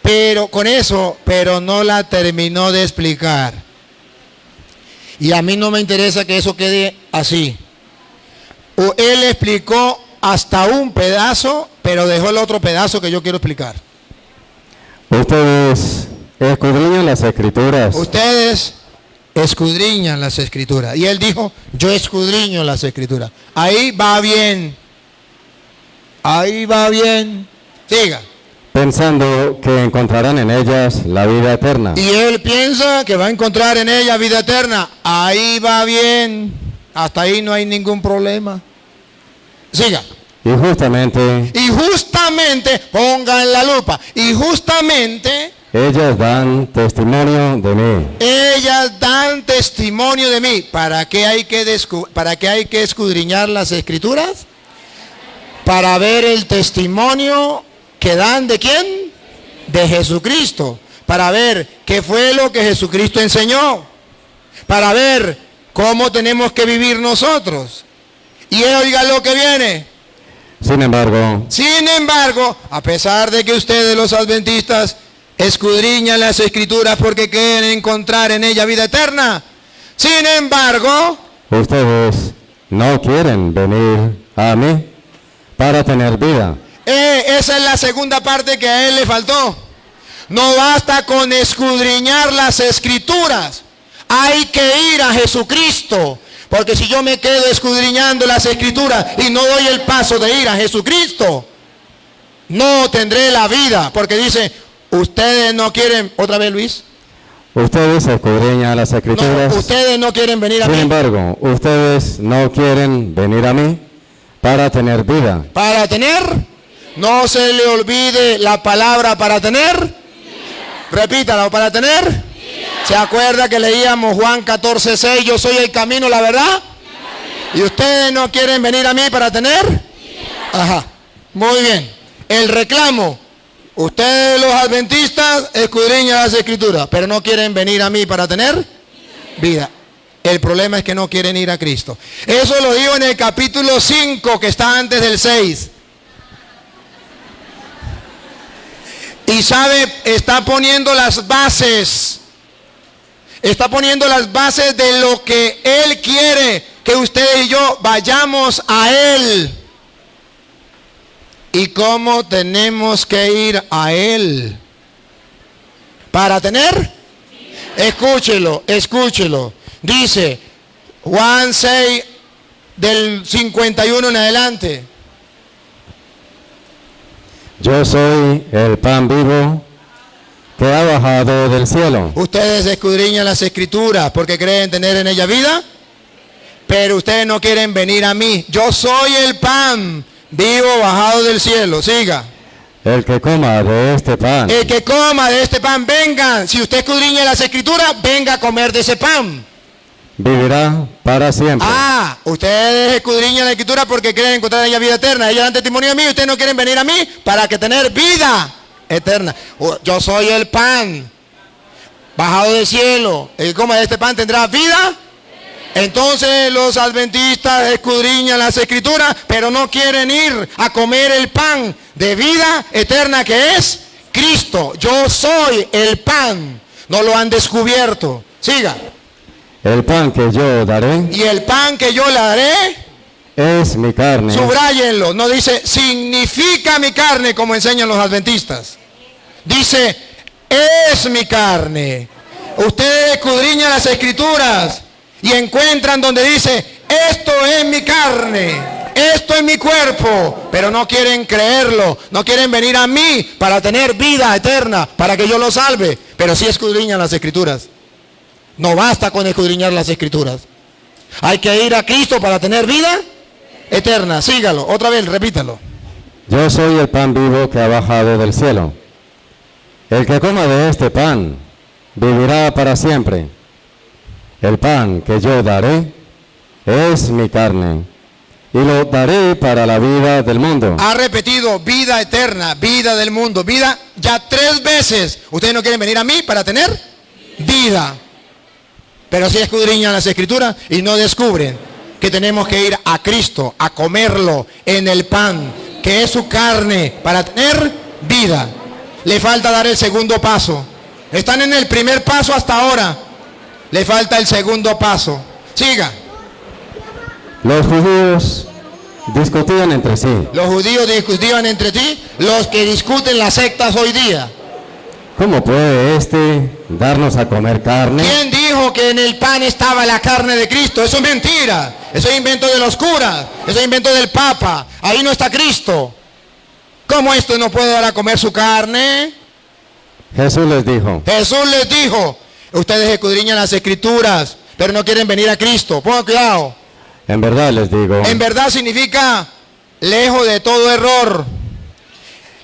pero con eso, pero no la terminó de explicar. Y a mí no me interesa que eso quede así. Él explicó hasta un pedazo, pero dejó el otro pedazo que yo quiero explicar. ustedes escudriñan las escrituras. Ustedes escudriñan las escrituras. Y él dijo, yo escudriño las escrituras. Ahí va bien. Ahí va bien. Siga. Pensando que encontrarán en ellas la vida eterna. Y él piensa que va a encontrar en ella vida eterna. Ahí va bien. Hasta ahí no hay ningún problema. Siga. Y justamente pongan la lupa. Y justamente ellas dan testimonio de mí. ellas dan testimonio de mí. ¿Para qué hay que escudriñar las escrituras? Para ver el testimonio que dan ¿de quién? De Jesucristo. Para ver qué fue lo que Jesucristo enseñó. Para ver cómo tenemos que vivir nosotros. Y oiga lo que viene. Sin embargo, A pesar de que ustedes los adventistas escudriñan las escrituras porque quieren encontrar en ella vida eterna, sin embargo, ustedes no quieren venir a mí para tener vida. esa es la segunda parte que a él le faltó. No basta con escudriñar las escrituras, hay que ir a Jesucristo. Porque si yo me quedo escudriñando las escrituras y no doy el paso de ir a Jesucristo, no tendré la vida. Porque dice, ustedes no quieren, otra vez Luis. Ustedes escudriñan las escrituras. No, ustedes no quieren venir a Sin mí. embargo, ustedes no quieren venir a mí para tener vida. Para tener, no se le olvide la palabra para tener. Repítalo, para tener. ¿Se acuerda que leíamos Juan 14:6? Yo soy el camino, la verdad. ¿Y ustedes no quieren venir a mí para tener? Ajá, muy bien. El reclamo. Ustedes los adventistas escudriñan las escrituras, pero no quieren venir a mí para tener vida. El problema es que no quieren ir a Cristo. Eso lo digo en el capítulo 5, que está antes del 6. Y sabe, está poniendo las bases de lo que Él quiere que ustedes y yo vayamos a Él. ¿Y cómo tenemos que ir a Él? Para tener, escúchelo, escúchelo. Dice Juan 6 del 51 en adelante. Yo soy el pan vivo que ha bajado del cielo. Ustedes escudriñan las escrituras porque creen tener en ella vida, pero ustedes no quieren venir a mí. Yo soy el pan vivo bajado del cielo. Siga. El que coma de este pan. El que coma de este pan, vengan. Si usted escudriña las escrituras, venga a comer de ese pan. Vivirá para siempre. Ah, ustedes escudriñan la escritura porque creen encontrar en ella vida eterna. Ellos dan testimonio de mí, ustedes no quieren venir a mí para que tener vida eterna. Yo soy el pan bajado del cielo. El que coma de este pan tendrá vida. Entonces los adventistas escudriñan las escrituras, pero no quieren ir a comer el pan de vida eterna que es Cristo. Yo soy el pan. No lo han descubierto. Siga. El pan que yo daré. Y el pan que yo le daré es mi carne. Subrayenlo. No dice significa mi carne como enseñan los adventistas. Dice es mi carne. Ustedes escudriñan las escrituras y encuentran donde dice esto es mi carne, esto es mi cuerpo, pero no quieren creerlo, no quieren venir a mí para tener vida eterna, para que yo los salve, pero sí escudriñan las escrituras. No basta con escudriñar las escrituras, hay que ir a Cristo para tener vida eterna. Sígalo, otra vez, repítalo. Yo soy el pan vivo que ha bajado del cielo. El que coma de este pan vivirá para siempre. El pan que yo daré es mi carne, y lo daré para la vida del mundo. Ha repetido vida eterna, vida del mundo, vida ya 3 veces. Ustedes no quieren venir a mí para tener vida, pero sí escudriñan las escrituras y no descubren que tenemos que ir a Cristo, a comerlo en el pan, que es su carne, para tener vida. Le falta dar el segundo paso. Están en el primer paso hasta ahora. Le falta el segundo paso. Siga. Los judíos discutían entre sí. Los judíos discutían entre sí, los que discuten las sectas hoy día. ¿Cómo puede este darnos a comer carne? ¿Quién dijo que en el pan estaba la carne de Cristo? Eso es mentira. Eso es invento de los curas. Eso es invento del Papa. Ahí no está Cristo. ¿Cómo esto no puede dar a comer su carne? Jesús les dijo. Jesús les dijo, ustedes escudriñan las escrituras, pero no quieren venir a Cristo. Pongan cuidado. En verdad les digo. En verdad significa lejos de todo error.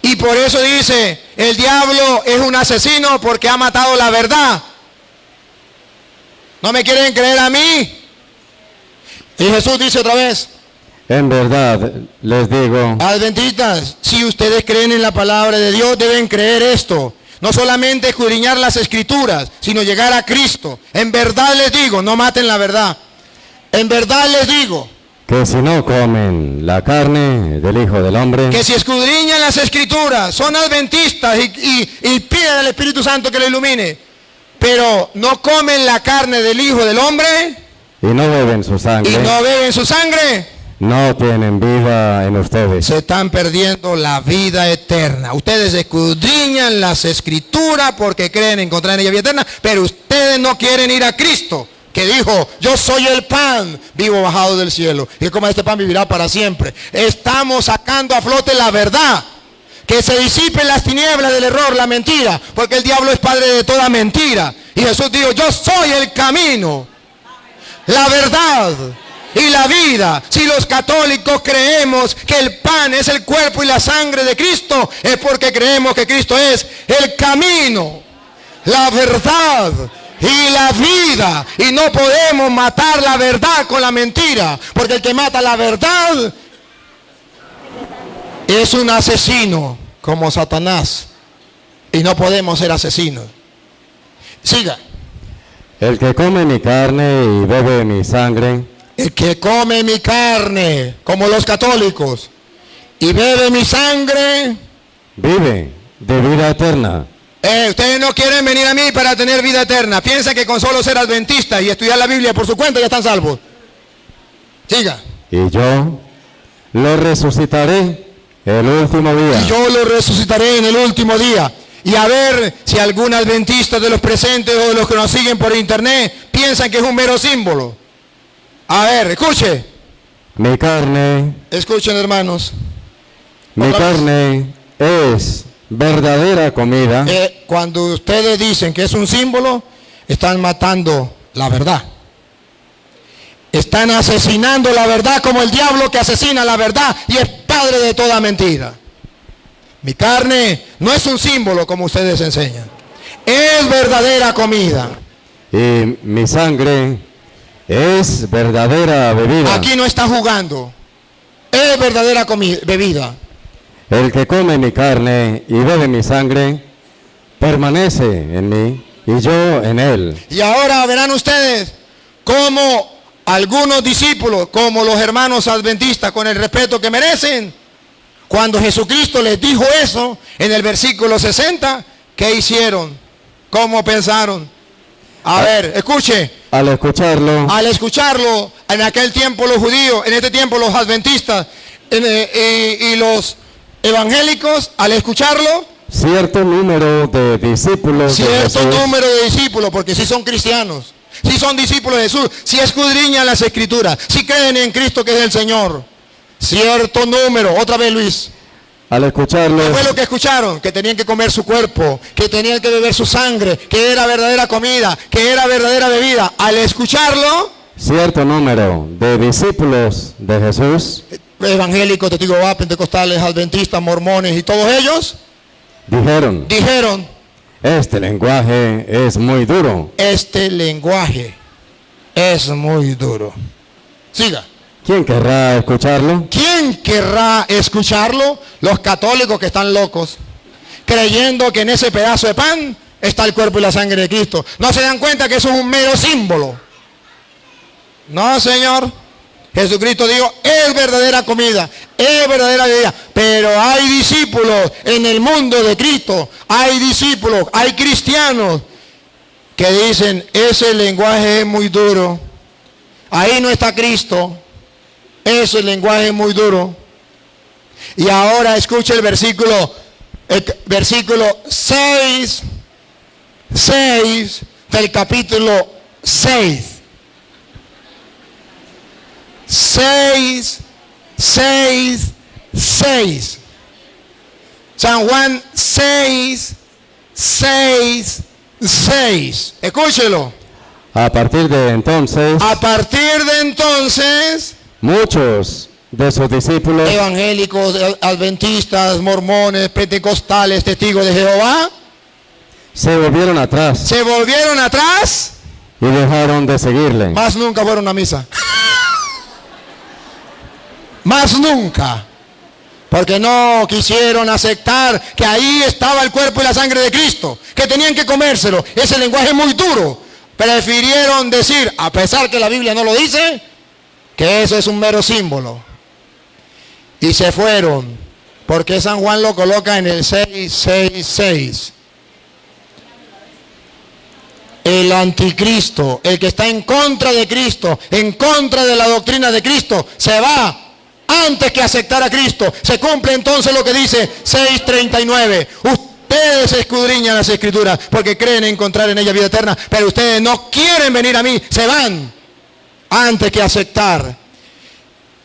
Y por eso dice, el diablo es un asesino porque ha matado la verdad. ¿No me quieren creer a mí? Y Jesús dice otra vez, En verdad les digo. adventistas, si ustedes creen en la palabra de Dios, deben creer esto. No solamente escudriñar las escrituras, sino llegar a Cristo. En verdad les digo, no maten la verdad. En verdad les digo, Que si no comen la carne del Hijo del Hombre. que si escudriñan las escrituras, son adventistas y piden al Espíritu Santo que lo ilumine, pero no comen la carne del Hijo del Hombre Y no beben su sangre. y no beben su sangre, No tienen vida en ustedes. se están perdiendo la vida eterna. Ustedes escudriñan las escrituras porque creen encontrar en ella vida eterna, pero ustedes no quieren ir a Cristo, que dijo, yo soy el pan vivo bajado del cielo, y el que coma este pan vivirá para siempre. Estamos sacando a flote la verdad, que se disipen las tinieblas del error, la mentira, porque el diablo es padre de toda mentira. Y Jesús dijo, yo soy el camino, la verdad y la vida. Si los católicos creemos que el pan es el cuerpo y la sangre de Cristo, es porque creemos que Cristo es el camino, la verdad y la vida. Y no podemos matar la verdad con la mentira, porque el que mata la verdad es un asesino como Satanás. Y no podemos ser asesinos. Siga. El que come mi carne y bebe mi sangre. El que come mi carne, como los católicos, y bebe mi sangre, Vive de vida eterna. ustedes no quieren venir a mí para tener vida eterna. Piensan que con solo ser adventistas y estudiar la Biblia por su cuenta ya están salvos. Siga. Y yo lo resucitaré el último día. Y yo lo resucitaré en el último día. Y a ver si algún adventista de los presentes o de los que nos siguen por internet piensan que es un mero símbolo. A ver, escuche. Mi carne, Escuchen, hermanos. mi carne es verdadera comida. Cuando ustedes dicen que es un símbolo, están matando la verdad. Están asesinando la verdad como el diablo que asesina la verdad y es padre de toda mentira. Mi carne no es un símbolo como ustedes enseñan. Es verdadera comida. Y mi sangre es verdadera bebida. Aquí no está jugando. Es verdadera bebida. El que come mi carne y bebe mi sangre permanece en mí y yo en él. Y ahora verán ustedes cómo algunos discípulos, como los hermanos adventistas, con el respeto que merecen, cuando Jesucristo les dijo eso en el versículo 60, ¿qué hicieron? ¿Cómo pensaron? A ver, escuche. Al escucharlo, en aquel tiempo los judíos, en este tiempo los adventistas y los evangélicos, al escucharlo, cierto número de discípulos de cierto Jesús, número de discípulos, porque si son cristianos, si son discípulos de Jesús, si escudriñan las escrituras, si creen en Cristo que es el Señor, cierto número, otra vez Luis. al escucharlo, ¿Qué fue lo que escucharon? Que tenían que comer su cuerpo, que tenían que beber su sangre, que era verdadera comida, que era verdadera bebida. Al escucharlo, cierto número de discípulos de Jesús evangélicos, testigos de Jehová, pentecostales, adventistas, mormones y todos ellos dijeron, este lenguaje es muy duro. este lenguaje es muy duro. Siga. ¿Quién querrá escucharlo? ¿Quién querrá escucharlo? Los católicos que están locos, creyendo que en ese pedazo de pan está el cuerpo y la sangre de Cristo. ¿No se dan cuenta que eso es un mero símbolo? No, Señor. Jesucristo dijo, es verdadera comida, es verdadera bebida. Pero hay discípulos en el mundo de Cristo, hay discípulos, hay cristianos que dicen, ese lenguaje es muy duro. Ahí no está Cristo. Ese lenguaje es muy duro. Y ahora escuche el versículo 6 del capítulo 6. 6. San Juan 6. Escúchelo. A partir de entonces, muchos de sus discípulos, evangélicos, adventistas, mormones, pentecostales, testigos de Jehová, se volvieron atrás y dejaron de seguirle. más nunca fueron a misa. Más nunca. Porque no quisieron aceptar que ahí estaba el cuerpo y la sangre de Cristo, que tenían que comérselo. Ese lenguaje es muy duro. Prefirieron decir, a pesar que la Biblia no lo dice, que eso es un mero símbolo. Y se fueron, porque San Juan lo coloca en el 6:6:6. El anticristo, el que está en contra de Cristo, en contra de la doctrina de Cristo, se va antes que aceptar a Cristo. Se cumple entonces lo que dice 6:39. Ustedes escudriñan las escrituras porque creen encontrar en ellas vida eterna, pero ustedes no quieren venir a mí, se van antes que aceptar.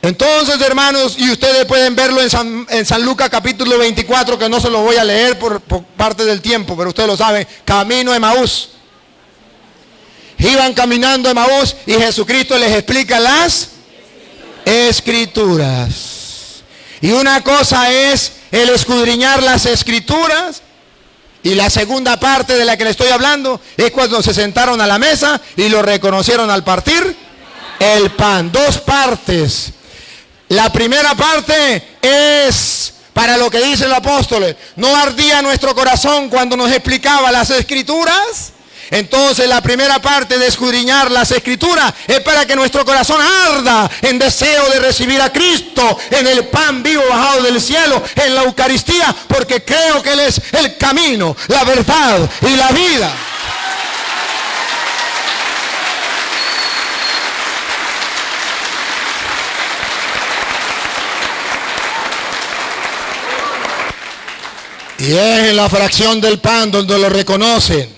Entonces, hermanos, y ustedes pueden verlo en San Lucas capítulo 24, que no se lo voy a leer por parte del tiempo, pero ustedes lo saben, camino a Emaús. Iban caminando a Emaús y Jesucristo les explica las escrituras. Y una cosa es el escudriñar las escrituras, y la segunda parte de la que le estoy hablando es cuando se sentaron a la mesa y lo reconocieron al partir el pan. Dos partes. La primera parte es para lo que dicen los apóstoles. ¿No ardía nuestro corazón cuando nos explicaba las escrituras? Entonces la primera parte de escudriñar las escrituras es para que nuestro corazón arda en deseo de recibir a Cristo en el pan vivo bajado del cielo, en la Eucaristía, porque creo que Él es el camino, la verdad y la vida. Y es en la fracción del pan donde lo reconocen.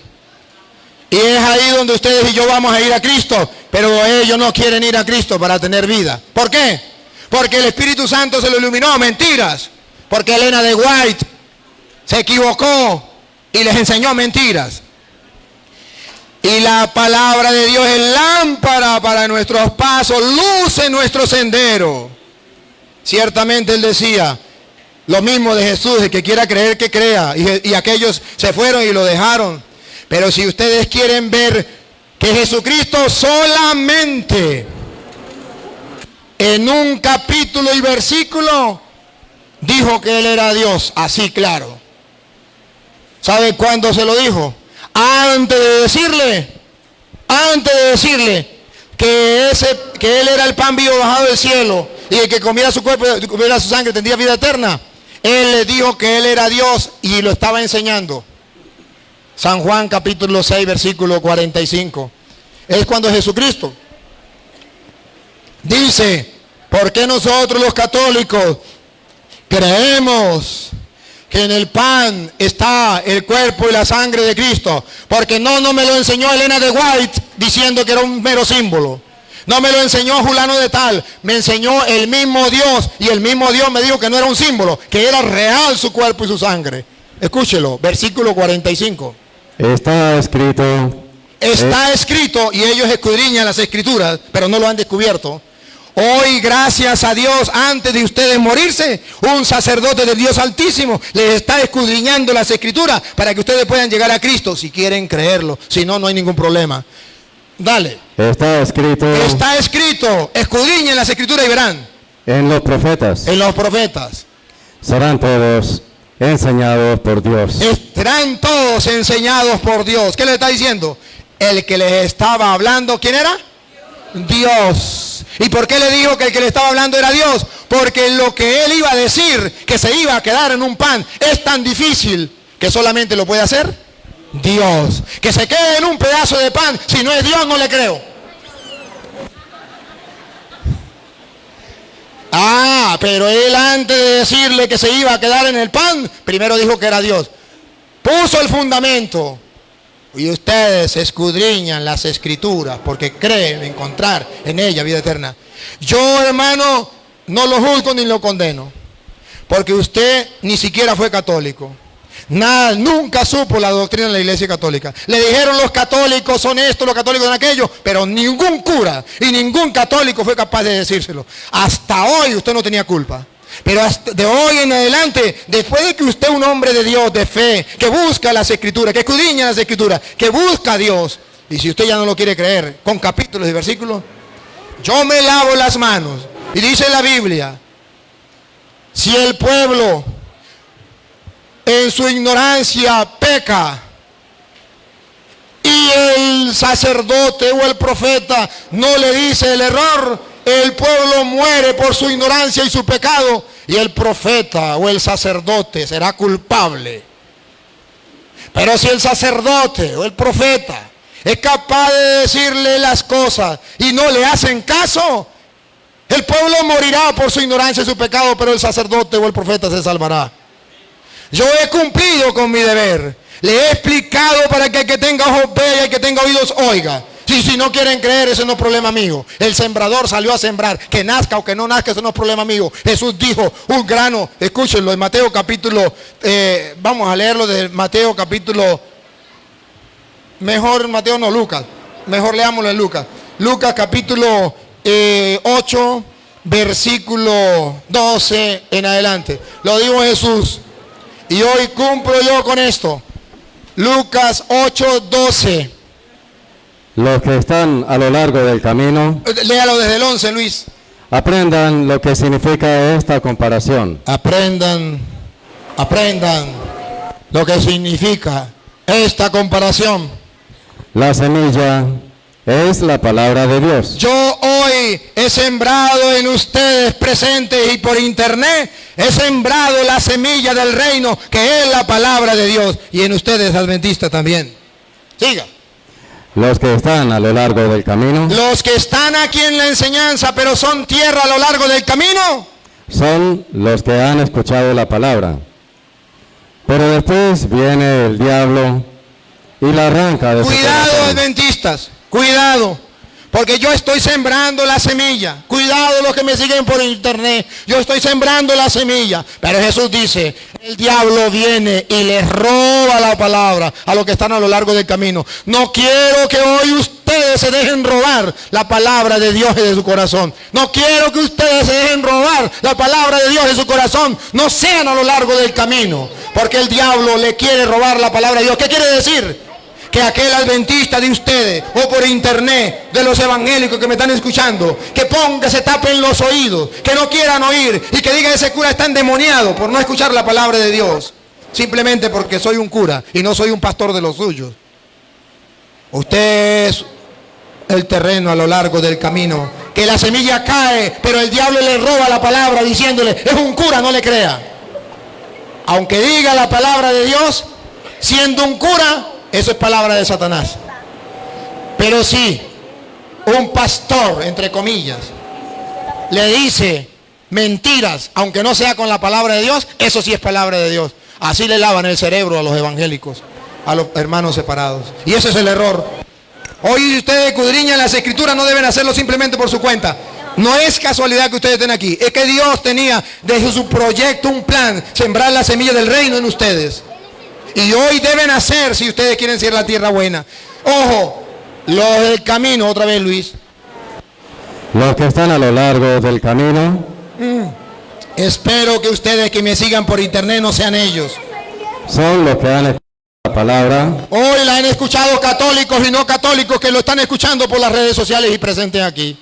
Y es ahí donde ustedes y yo vamos a ir a Cristo. Pero ellos no quieren ir a Cristo para tener vida. ¿Por qué? Porque el Espíritu Santo se lo iluminó. Mentiras. Porque Elena de White se equivocó y les enseñó mentiras. Y la palabra de Dios es lámpara para nuestros pasos, luz en nuestro sendero. Ciertamente él decía lo mismo de Jesús: el que quiera creer que crea. Y aquellos se fueron y lo dejaron. Pero si ustedes quieren ver que Jesucristo solamente en un capítulo y versículo dijo que él era Dios, así claro. ¿Sabe cuándo se lo dijo? Antes de decirle que él era el pan vivo bajado del cielo y el que comiera su cuerpo y comiera su sangre tendría vida eterna. Él le dijo que él era Dios y lo estaba enseñando. San Juan capítulo 6 versículo 45. Es cuando Jesucristo dice: ¿por qué nosotros los católicos creemos que en el pan está el cuerpo y la sangre de Cristo? Porque no me lo enseñó Elena de White diciendo que era un mero símbolo. No me lo enseñó fulano de tal. Me enseñó el mismo Dios, y el mismo Dios me dijo que no era un símbolo, que era real su cuerpo y su sangre. Escúchelo, versículo 45. Está escrito. Está escrito, y ellos escudriñan las escrituras, pero no lo han descubierto. Hoy, gracias a Dios, antes de ustedes morirse, un sacerdote del Dios Altísimo les está escudriñando las escrituras para que ustedes puedan llegar a Cristo, si quieren creerlo. Si no, no hay ningún problema. Dale. Está escrito. Está escrito. Escudriñen las escrituras y verán. En los profetas. En los profetas. Serán todos enseñados por Dios. Estarán todos enseñados por Dios. ¿Qué le está diciendo? El que les estaba hablando, ¿quién era? Dios. ¿Y por qué le dijo que el que le estaba hablando era Dios? Porque lo que él iba a decir, que se iba a quedar en un pan, es tan difícil que solamente lo puede hacer Dios. Que se quede en un pedazo de pan, si no es Dios, no le creo. Pero él, antes de decirle que se iba a quedar en el pan, primero dijo que era Dios. Puso el fundamento. Y ustedes escudriñan las escrituras porque creen encontrar en ella vida eterna. Yo, hermano, no lo juzgo ni lo condeno, porque usted ni siquiera fue católico. Nada, nunca supo la doctrina de la Iglesia Católica. Le dijeron los católicos son esto, los católicos son aquello, pero ningún cura y ningún católico fue capaz de decírselo. Hasta hoy usted no tenía culpa. Pero hasta de hoy en adelante, después de que usted es un hombre de Dios, de fe, que busca las escrituras, que escudriña las escrituras, que busca a Dios, y si usted ya no lo quiere creer, con capítulos y versículos, yo me lavo las manos. Y dice la Biblia, si el pueblo en su ignorancia peca, y el sacerdote o el profeta no le dice el error, el pueblo muere por su ignorancia y su pecado, y el profeta o el sacerdote será culpable. Pero si el sacerdote o el profeta es capaz de decirle las cosas y no le hacen caso, el pueblo morirá por su ignorancia y su pecado, pero el sacerdote o el profeta se salvará. Yo he cumplido con mi deber. Le he explicado para que el que tenga ojos vea y el que tenga oídos oiga. Si no quieren creer, ese no es problema mío. El sembrador salió a sembrar. Que nazca o que no nazca, eso no es problema mío. Jesús dijo, un grano, escúchenlo, en Mateo capítulo, vamos a leerlo de Mateo capítulo, mejor Mateo no, Lucas. Mejor leámoslo en Lucas. Lucas capítulo 8, versículo 12 en adelante. Lo dijo Jesús. Y hoy cumplo yo con esto. Lucas 8, 12. Los que están a lo largo del camino, léalo desde el 11, Luis. aprendan lo que significa esta comparación. Aprendan lo que significa esta comparación. La semilla es la palabra de Dios. Yo hoy he sembrado en ustedes presentes y por internet he sembrado la semilla del reino, que es la palabra de Dios, y en ustedes adventistas también. Siga. Los que están a lo largo del camino, Los que están aquí en la enseñanza, pero son tierra a lo largo del camino, son los que han escuchado la palabra. Pero después viene el diablo y la arranca de su Cuidado, corazón. adventistas, cuidado, porque yo estoy sembrando la semilla. Cuidado los que me siguen por internet, yo estoy sembrando la semilla. Pero Jesús dice, el diablo viene y les roba la palabra a los que están a lo largo del camino. No quiero que hoy ustedes se dejen robar la palabra de Dios de su corazón. No quiero que ustedes se dejen robar la palabra de Dios de su corazón. No sean a lo largo del camino, porque el diablo le quiere robar la palabra de Dios. ¿Qué quiere decir? Que aquel adventista de ustedes o por internet, de los evangélicos que me están escuchando, que se tapen los oídos, que no quieran oír y que digan ese cura está endemoniado por no escuchar la palabra de Dios, simplemente porque soy un cura y no soy un pastor de los suyos. Usted es el terreno a lo largo del camino, que la semilla cae, pero el diablo le roba la palabra diciéndole, es un cura, no le crea. Aunque diga la palabra de Dios, siendo un cura, eso es palabra de Satanás. Pero si un pastor, entre comillas, le dice mentiras, aunque no sea con la palabra de Dios, eso sí es palabra de Dios. Así le lavan el cerebro a los evangélicos, a los hermanos separados. Y ese es el error. Hoy ustedes escudriñan las escrituras, no deben hacerlo simplemente por su cuenta. No es casualidad que ustedes estén aquí, es que Dios tenía desde su proyecto un plan, sembrar la semilla del reino en ustedes. Y hoy deben hacer, si ustedes quieren ser la tierra buena. Ojo, los del camino, otra vez Luis. Los que están a lo largo del camino. Espero que ustedes que me sigan por internet no sean ellos. Son los que han escuchado la palabra. Hoy la han escuchado católicos y no católicos que lo están escuchando por las redes sociales y presentes aquí.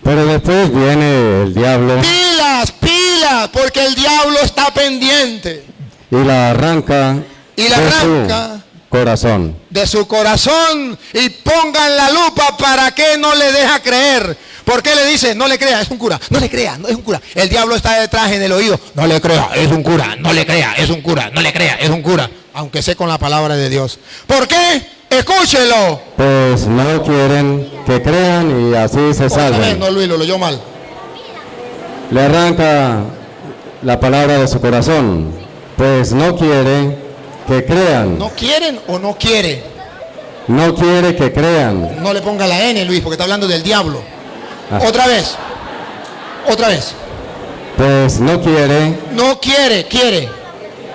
Pero después viene el diablo. Pilas, pilas, porque el diablo está pendiente. Y la arranca. Y la arranca corazón. de su corazón y pongan la lupa para que no le deja creer. ¿Por qué le dice? No le crea, es un cura. No le crea, no es un cura. El diablo está detrás en el oído. No le crea, es un cura. No le crea, es un cura. No le crea, es un cura. Aunque sé con la palabra de Dios. ¿Por qué? Escúchelo. Pues no quieren que crean y así se salven. No, Luis, lo leyó mal. Le arranca la palabra de su corazón. Pues no quiere que crean. ¿No quieren o no quiere? No quiere que crean. No le ponga la N, Luis, porque está hablando del diablo. Ah. Otra vez. Otra vez. Pues no quiere. No quiere, quiere.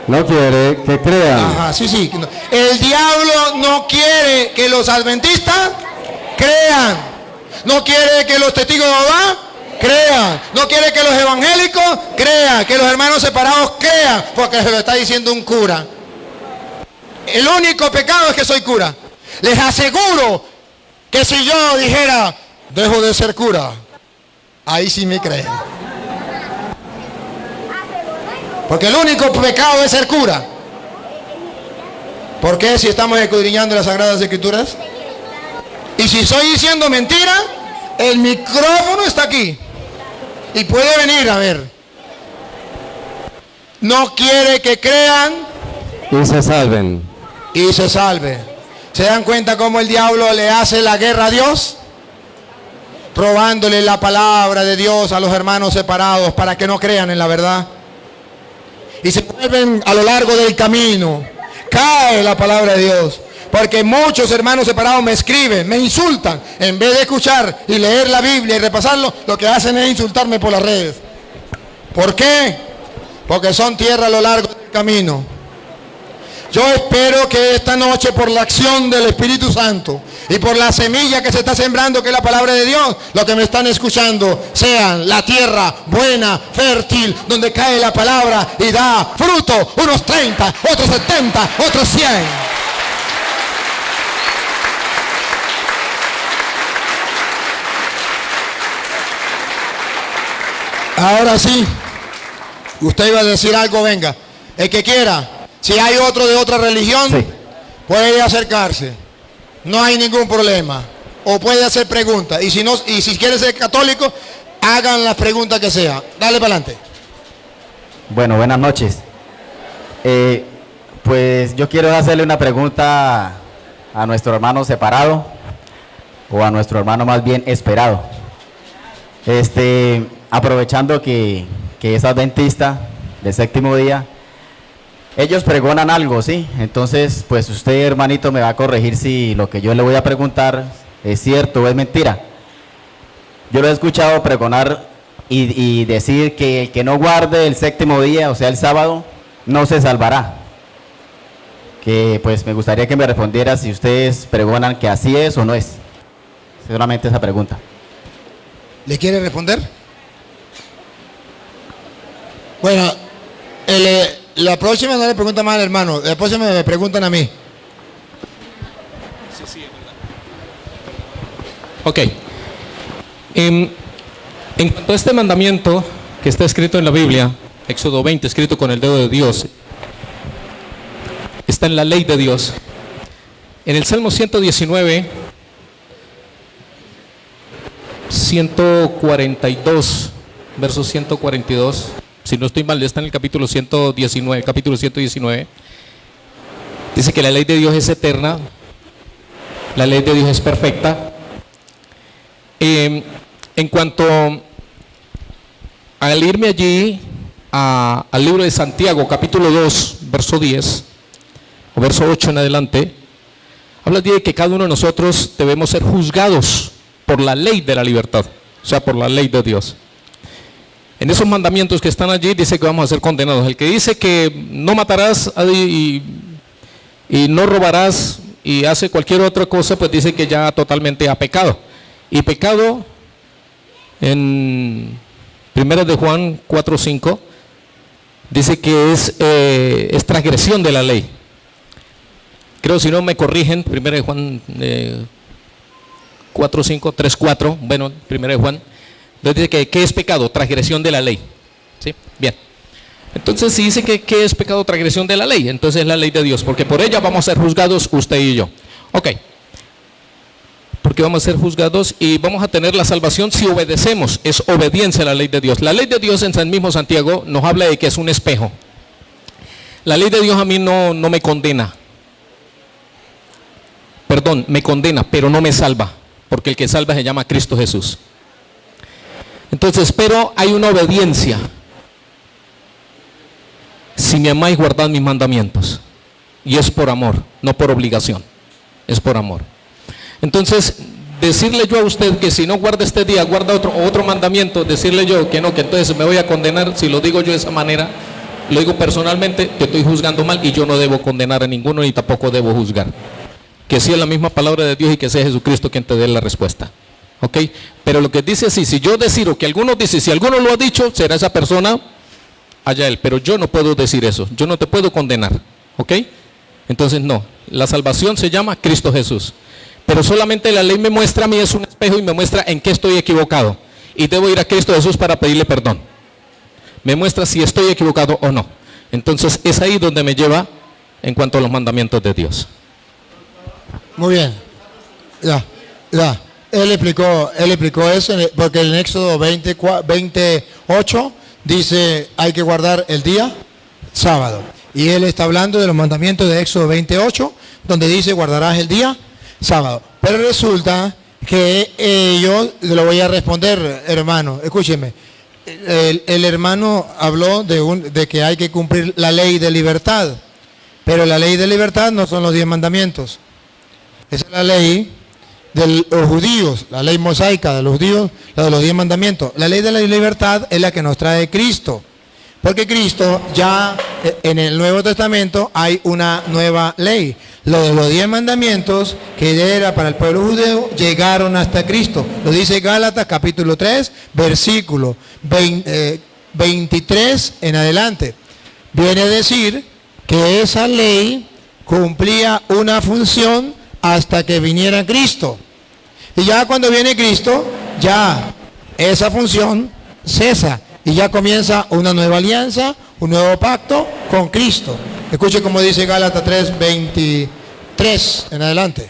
No quiere que crean. Ajá, sí, sí. El diablo no quiere que los adventistas crean. No quiere que los testigos de Jehová crean. No quiere que los evangélicos crean. Que los hermanos separados crean. Porque se lo está diciendo un cura. El único pecado es que soy cura. Les aseguro que si yo dijera, dejo de ser cura, ahí sí me creen. Porque el único pecado es ser cura. ¿Por qué si estamos escudriñando las Sagradas Escrituras? Y si estoy diciendo mentira, el micrófono está aquí. Y puede venir a ver. No quiere que crean Y se salven. y se salve. ¿Se dan cuenta cómo el diablo le hace la guerra a Dios? Robándole la palabra de Dios a los hermanos separados para que no crean en la verdad. Y se vuelven a lo largo del camino. Cae la palabra de Dios. Porque muchos hermanos separados me escriben, me insultan. En vez de escuchar y leer la Biblia y repasarlo, lo que hacen es insultarme por las redes. ¿Por qué? Porque son tierra a lo largo del camino. Yo espero que esta noche, por la acción del Espíritu Santo y por la semilla que se está sembrando, que es la palabra de Dios, los que me están escuchando sean la tierra buena, fértil, donde cae la palabra y da fruto, unos 30, otros 70, otros 100. Ahora sí, usted iba a decir algo, venga. El que quiera. Si hay otro de otra religión, Sí. puede acercarse. No hay ningún problema. O puede hacer preguntas. Y si no, y si quiere ser católico, hagan las preguntas que sea. Dale para adelante. Bueno, buenas noches. Pues yo quiero hacerle una pregunta a nuestro hermano separado, o a nuestro hermano más bien esperado. Aprovechando que es adventista del séptimo día, Ellos pregonan algo, ¿sí? Entonces, pues usted, hermanito, me va a corregir si lo que yo le voy a preguntar es cierto o es mentira. Yo lo he escuchado pregonar y decir que el que no guarde el séptimo día, o sea, el sábado, no se salvará. Que pues me gustaría que me respondiera si ustedes pregonan que así es o no es. Seguramente esa pregunta. ¿Le quiere responder? Bueno, la próxima no le pregunta más al hermano, la próxima me preguntan a mí. Ok. En cuanto a este mandamiento que está escrito en la Biblia, Éxodo 20, escrito con el dedo de Dios, está en la ley de Dios. En el Salmo 119, 142, verso 142, si no estoy mal, está en el capítulo 119, dice que la ley de Dios es eterna, la ley de Dios es perfecta. En cuanto al irme allí al libro de Santiago, capítulo 2, verso 10, o verso 8 en adelante, habla de que cada uno de nosotros debemos ser juzgados por la ley de la libertad, o sea, por la ley de Dios. En esos mandamientos que están allí dice que vamos a ser condenados. El que dice que no matarás y no robarás y hace cualquier otra cosa, pues dice que ya totalmente ha pecado. Y pecado, en 1 de Juan 4:5, dice que es transgresión de la ley. Creo, si no me corrigen, 1 de Juan 4:5, 3:4, bueno, 1 de Juan. Entonces dice que ¿qué es pecado? Transgresión de la ley. ¿Sí? Bien. Entonces si dice que ¿qué es pecado? Transgresión de la ley. Entonces es la ley de Dios, porque por ella vamos a ser juzgados usted y yo. Ok. Porque vamos a ser juzgados y vamos a tener la salvación si obedecemos. Es obediencia a la ley de Dios. La ley de Dios en San mismo Santiago nos habla de que es un espejo. La ley de Dios a mí no me condena. Perdón, me condena, pero no me salva. Porque el que salva se llama Cristo Jesús. Entonces, pero hay una obediencia. Si me amáis, guardad mis mandamientos. Y es por amor, no por obligación. Es por amor. Entonces, decirle yo a usted que si no guarda este día, guarda otro mandamiento, decirle yo que no, que entonces me voy a condenar, si lo digo yo de esa manera, lo digo personalmente, que estoy juzgando mal y yo no debo condenar a ninguno ni tampoco debo juzgar. Que sí es la misma palabra de Dios y que sea Jesucristo quien te dé la respuesta. ¿Ok? Pero lo que dice así, si yo decido que alguno dice, si alguno lo ha dicho, será esa persona, allá él. Pero yo no puedo decir eso, yo no te puedo condenar. ¿Ok? Entonces no, la salvación se llama Cristo Jesús. Pero solamente la ley me muestra a mí, es un espejo y me muestra en qué estoy equivocado. Y debo ir a Cristo Jesús para pedirle perdón. Me muestra si estoy equivocado o no. Entonces es ahí donde me lleva en cuanto a los mandamientos de Dios. Muy bien. Ya. Él explicó eso porque en Éxodo 28 dice hay que guardar el día sábado. Y él está hablando de los mandamientos de Éxodo 28, donde dice guardarás el día sábado. Pero resulta que yo lo voy a responder, hermano. Escúcheme. El hermano habló de que hay que cumplir la ley de libertad. Pero la ley de libertad no son los 10 mandamientos. Esa es la ley de los judíos, la ley mosaica de los judíos, la de los 10 mandamientos. La ley de la libertad es la que nos trae Cristo. Porque Cristo ya en el Nuevo Testamento hay una nueva ley. Lo de los 10 mandamientos que era para el pueblo judío llegaron hasta Cristo. Lo dice Gálatas capítulo 3, versículo 23 en adelante. Viene a decir que esa ley cumplía una función hasta que viniera Cristo. Y ya cuando viene Cristo, ya esa función cesa. Y ya comienza una nueva alianza, un nuevo pacto con Cristo. Escuche como dice Gálatas 3:23 en adelante.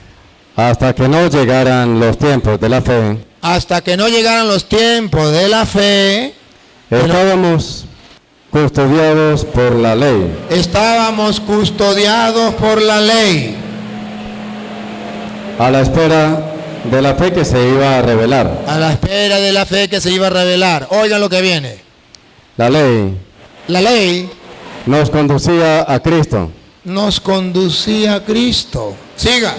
Hasta que no llegaran los tiempos de la fe, Hasta que no llegaran los tiempos de la fe, estábamos custodiados por la ley. Estábamos custodiados por la ley. A la espera de la fe que se iba a revelar. A la espera de la fe que se iba a revelar. Oigan lo que viene. La ley La ley nos conducía a Cristo, nos conducía a Cristo. Siga.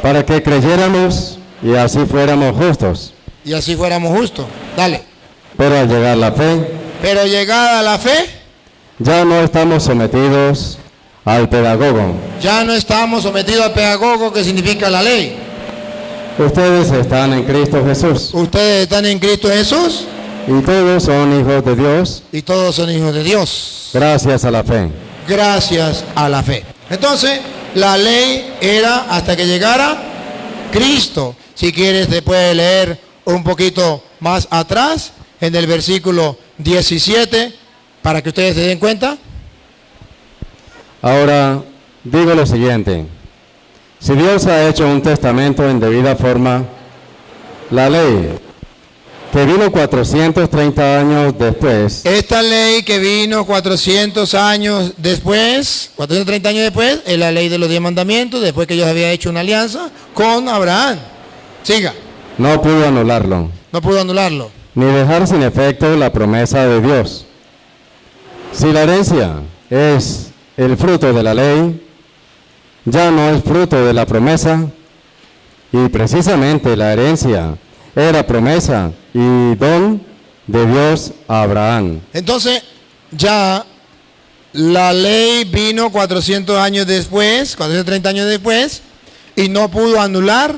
para que creyéramos y así fuéramos justos. Y así fuéramos justos. Dale. Pero al llegar la fe, Pero llegada la fe, ya no estamos sometidos al pedagogo. ya no estamos sometidos al pedagogo, que significa la ley. Ustedes están en Cristo Jesús Ustedes están en Cristo Jesús y todos son hijos de Dios y todos son hijos de Dios, gracias a la fe. gracias a la fe. Entonces, la ley era hasta que llegara Cristo. Si quieres, te puedes leer un poquito más atrás, en el versículo 17, para que ustedes se den cuenta. Ahora digo lo siguiente: si Dios ha hecho un testamento en debida forma, la ley que vino 430 años después, Esta ley que vino 400 años después, 430 años después, es la ley de los 10 mandamientos, después que Dios había hecho una alianza con Abraham. Siga, no pudo anularlo, no pudo anularlo. ni dejar sin efecto la promesa de Dios. Si la herencia es el fruto de la ley, ya no es fruto de la promesa, y precisamente la herencia era promesa y don de Dios a Abraham. Entonces, ya la ley vino 400 años después, 430 años después, y no pudo anular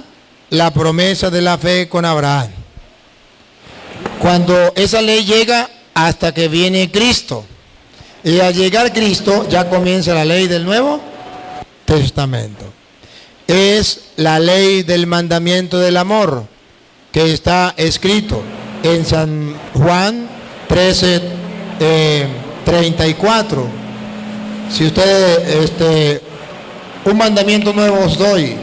la promesa de la fe con Abraham. Cuando esa ley llega hasta que viene Cristo, y al llegar Cristo ya comienza la ley del Nuevo Testamento. Es la ley del mandamiento del amor, que está escrito en San Juan 13, 34. Si ustedes, un mandamiento nuevo os doy,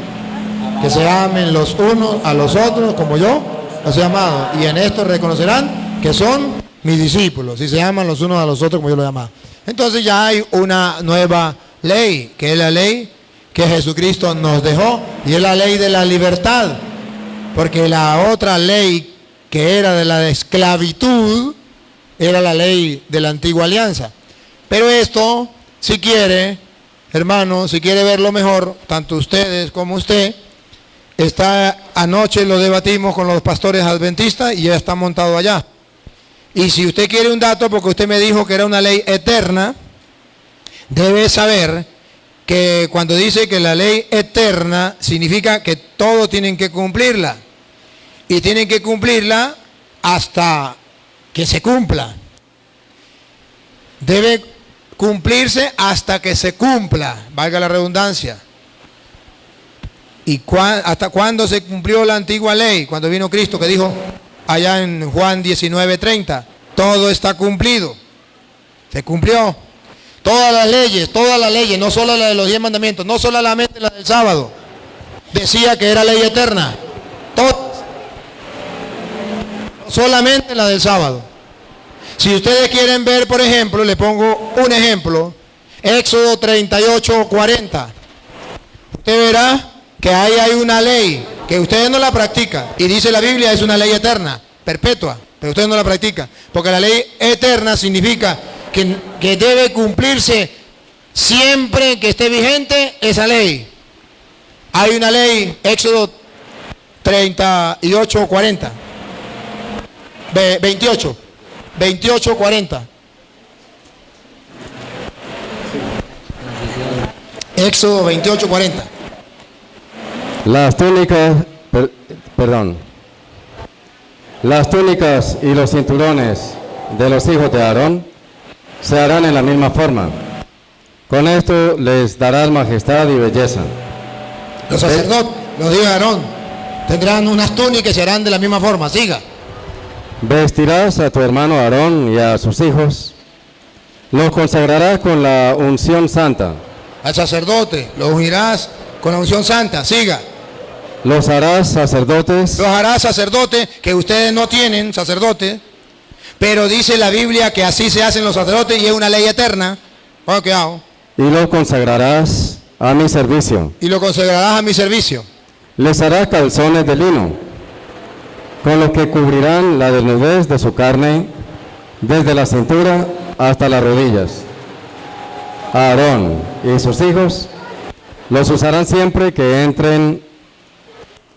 que se amen los unos a los otros como yo los he amado, y en esto reconocerán que son mis discípulos, si se aman los unos a los otros como yo los he amado. Entonces ya hay una nueva ley, que es la ley que Jesucristo nos dejó, y es la ley de la libertad, porque la otra ley, que era de la esclavitud, era la ley de la antigua alianza. Pero esto, si quiere, hermano, si quiere verlo mejor, tanto ustedes como usted, anoche lo debatimos con los pastores adventistas y ya está montado allá. Y si usted quiere un dato, porque usted me dijo que era una ley eterna, debe saber que cuando dice que la ley eterna significa que todos tienen que cumplirla. Y tienen que cumplirla hasta que se cumpla. Debe cumplirse hasta que se cumpla, valga la redundancia. ¿Y hasta cuándo se cumplió la antigua ley? Cuando vino Cristo, que dijo allá en Juan 19:30, todo está cumplido. Se cumplió. Todas las leyes, no solo la de los 10 mandamientos, no solamente la del sábado, decía que era ley eterna. Todas. No solamente la del sábado. Si ustedes quieren ver, por ejemplo, le pongo un ejemplo, Éxodo 38:40. Usted verá que ahí hay una ley que ustedes no la practican, y dice la Biblia es una ley eterna, perpetua, pero ustedes no la practican, porque la ley eterna significa que debe cumplirse siempre que esté vigente esa ley. Hay una ley, Éxodo 38:40, 28:40. Éxodo 28:40. Las túnicas, las túnicas y los cinturones de los hijos de Aarón se harán en la misma forma. Con esto les darás majestad y belleza. Los sacerdotes, los hijos de Aarón, tendrán unas túnicas y se harán de la misma forma. Siga. Vestirás a tu hermano Aarón y a sus hijos. Los consagrarás con la unción santa. Al sacerdote lo ungirás con la unción santa. Siga. Los harás sacerdotes. Los harás sacerdotes, que ustedes no tienen sacerdotes, pero dice la Biblia que así se hacen los sacerdotes y es una ley eterna. Bueno, ¿qué hago? Y los consagrarás a mi servicio. Y lo consagrarás a mi servicio. Les harás calzones de lino, con los que cubrirán la desnudez de su carne, desde la cintura hasta las rodillas. Aarón y sus hijos los usarán siempre que entren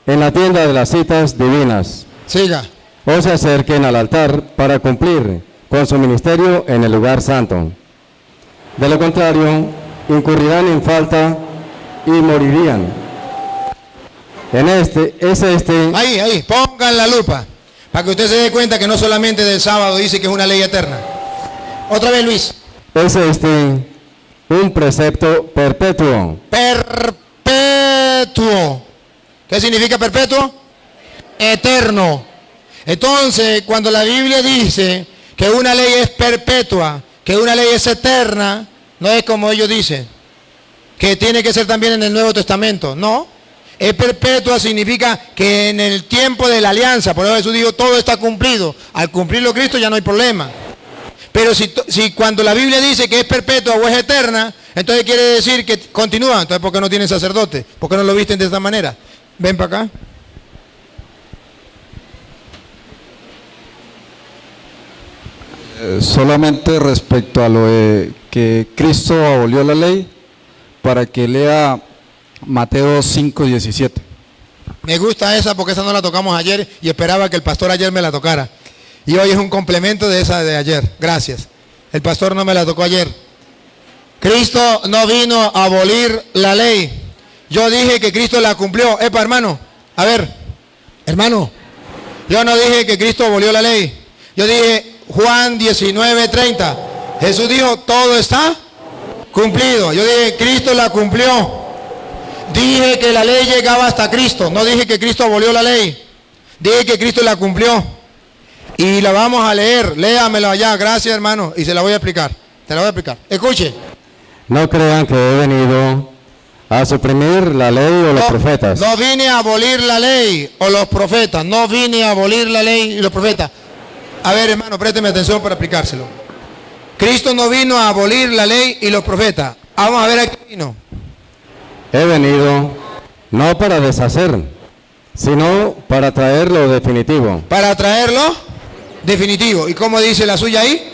en la tienda de las citas divinas Siga. o se acerquen al altar para cumplir con su ministerio en el lugar santo. De lo contrario, incurrirán en falta y morirían. Ahí, pongan la lupa, para que usted se dé cuenta que no solamente del sábado dice que es una ley eterna. Otra vez, Luis. Es un precepto perpetuo. Perpetuo. ¿Qué significa perpetuo? Eterno. Entonces, cuando la Biblia dice que una ley es perpetua, que una ley es eterna, no es como ellos dicen, que tiene que ser también en el Nuevo Testamento. No. Es perpetua significa que en el tiempo de la alianza, por eso Jesús dijo, todo está cumplido. Al cumplirlo Cristo ya no hay problema. Pero si cuando la Biblia dice que es perpetua o es eterna, entonces quiere decir que continúa. Entonces, ¿por qué no tienen sacerdote? ¿Por qué no lo visten de esta manera? Ven para acá. Solamente respecto a lo de que Cristo abolió la ley, para que lea Mateo 5:17. Me gusta esa porque esa no la tocamos ayer y esperaba que el pastor ayer me la tocara. Y hoy es un complemento de esa de ayer. Gracias. El pastor no me la tocó ayer. Cristo no vino a abolir la ley. Yo dije que Cristo la cumplió. Epa, hermano. A ver, hermano. Yo no dije que Cristo abolió la ley. Yo dije Juan 19:30. Jesús dijo, todo está cumplido. Yo dije, Cristo la cumplió. Dije que la ley llegaba hasta Cristo. No dije que Cristo abolió la ley. Dije que Cristo la cumplió. Y la vamos a leer. Léamelo allá. Gracias, hermano. Y se la voy a explicar. Te la voy a explicar. Escuche. No crean que he venido a suprimir la ley o los profetas. No vine a abolir la ley o los profetas. No vine a abolir la ley y los profetas. A ver, hermano, présteme atención para explicárselo. Cristo no vino a abolir la ley y los profetas. Vamos a ver a qué vino. He venido no para deshacer, sino para traer lo definitivo. Para traerlo definitivo. ¿Y cómo dice la suya ahí?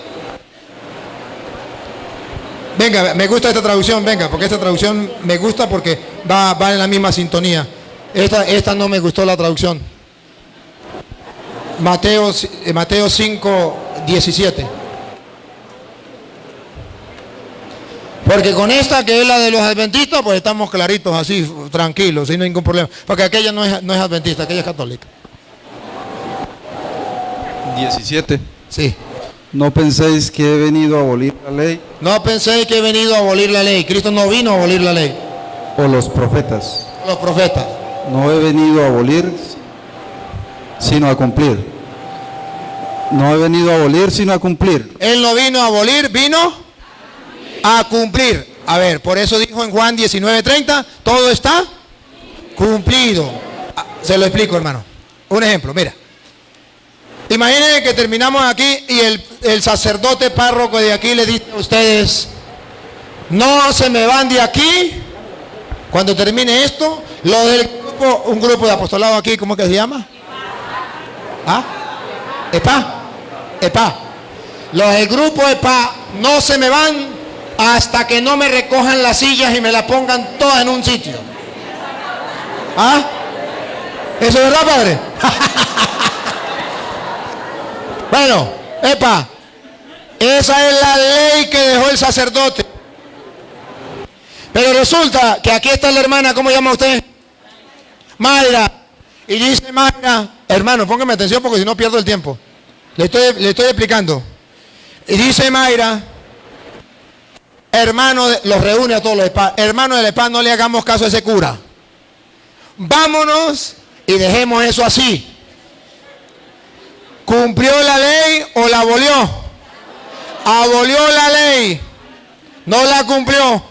Venga, me gusta esta traducción, venga, porque esta traducción me gusta porque va en la misma sintonía. Esta no me gustó la traducción. Mateo 5:17. Porque con esta que es la de los adventistas, pues estamos claritos así, tranquilos, sin ningún problema. Porque aquella no es adventista, aquella es católica. 17. Sí. No penséis que he venido a abolir la ley No penséis que he venido a abolir la ley. Cristo no vino a abolir la ley. o los profetas. Los profetas. No he venido a abolir, sino a cumplir. No he venido a abolir, sino a cumplir. Él no vino a abolir, vino a cumplir. A ver, por eso dijo en Juan 19:30, todo está cumplido. Se lo explico, hermano. Un ejemplo, mira. Imagínense que terminamos aquí y el sacerdote párroco de aquí le dice a ustedes, no se me van de aquí. Cuando termine esto, lo del grupo, un grupo de apostolado aquí, ¿cómo que se llama? ¿Ah? EPA. Los del grupo EPA no se me van hasta que no me recojan las sillas y me las pongan todas en un sitio. ¿Ah? ¿Eso es verdad, padre? Bueno, EPA, esa es la ley que dejó el sacerdote. Pero resulta que aquí está la hermana, ¿cómo llama usted? Mayra. Y dice Mayra, hermano, póngame atención porque si no pierdo el tiempo. Le estoy explicando. Y dice Mayra, hermano, los reúne a todos los EPA. Hermano del EPA, no le hagamos caso a ese cura. Vámonos y dejemos eso así. ¿Cumplió la ley o la abolió? Abolió la ley. No la cumplió.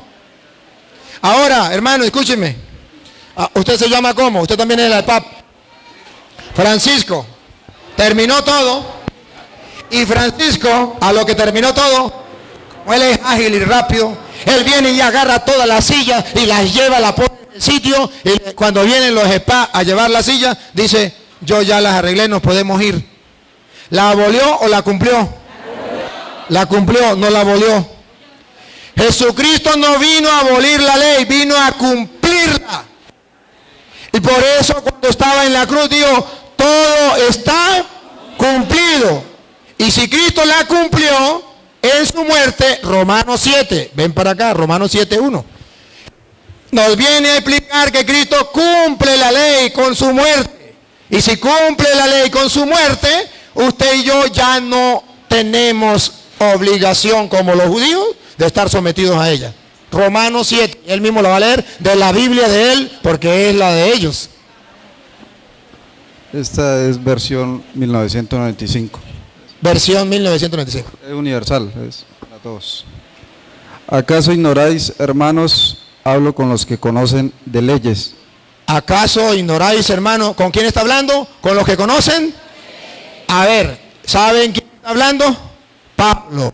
Ahora, hermano, escúcheme. ¿Usted se llama cómo? Usted también es el PAP. Francisco. Terminó todo. Y Francisco, a lo que terminó todo, como él es ágil y rápido, él viene y agarra todas las sillas y las lleva, la pone en el sitio. Y cuando vienen los EPA a llevar la silla, dice, yo ya las arreglé, nos podemos ir. ¿La abolió o la cumplió? La cumplió, no la abolió. Jesucristo no vino a abolir la ley, vino a cumplirla. Y por eso cuando estaba en la cruz dijo, todo está cumplido. Y si Cristo la cumplió en su muerte, Romanos 7, ven para acá, Romanos 7:1. Nos viene a explicar que Cristo cumple la ley con su muerte. Y si cumple la ley con su muerte, usted y yo ya no tenemos obligación como los judíos de estar sometidos a ella. Romanos 7, él mismo la va a leer de la Biblia de él porque es la de ellos. Esta es versión 1995. Versión 1995. Es universal, es para todos. ¿Acaso ignoráis, hermanos, hablo con los que conocen de leyes? ¿Acaso ignoráis, hermano? ¿Con quién está hablando? ¿Con los que conocen? A ver, ¿saben quién está hablando? Pablo.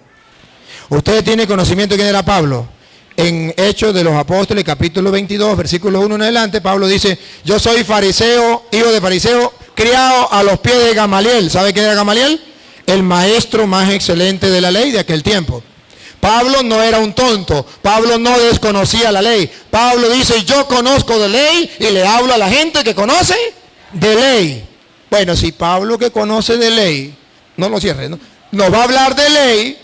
Ustedes tienen conocimiento de quién era Pablo. En Hechos de los Apóstoles, capítulo 22, versículo 1 en adelante, Pablo dice, yo soy fariseo, hijo de fariseo, criado a los pies de Gamaliel. ¿Sabe quién era Gamaliel? El maestro más excelente de la ley de aquel tiempo. Pablo no era un tonto, Pablo no desconocía la ley. Pablo dice, yo conozco de ley y le hablo a la gente que conoce de ley. Bueno, si Pablo que conoce de ley, no lo cierre, ¿no? Nos va a hablar de ley,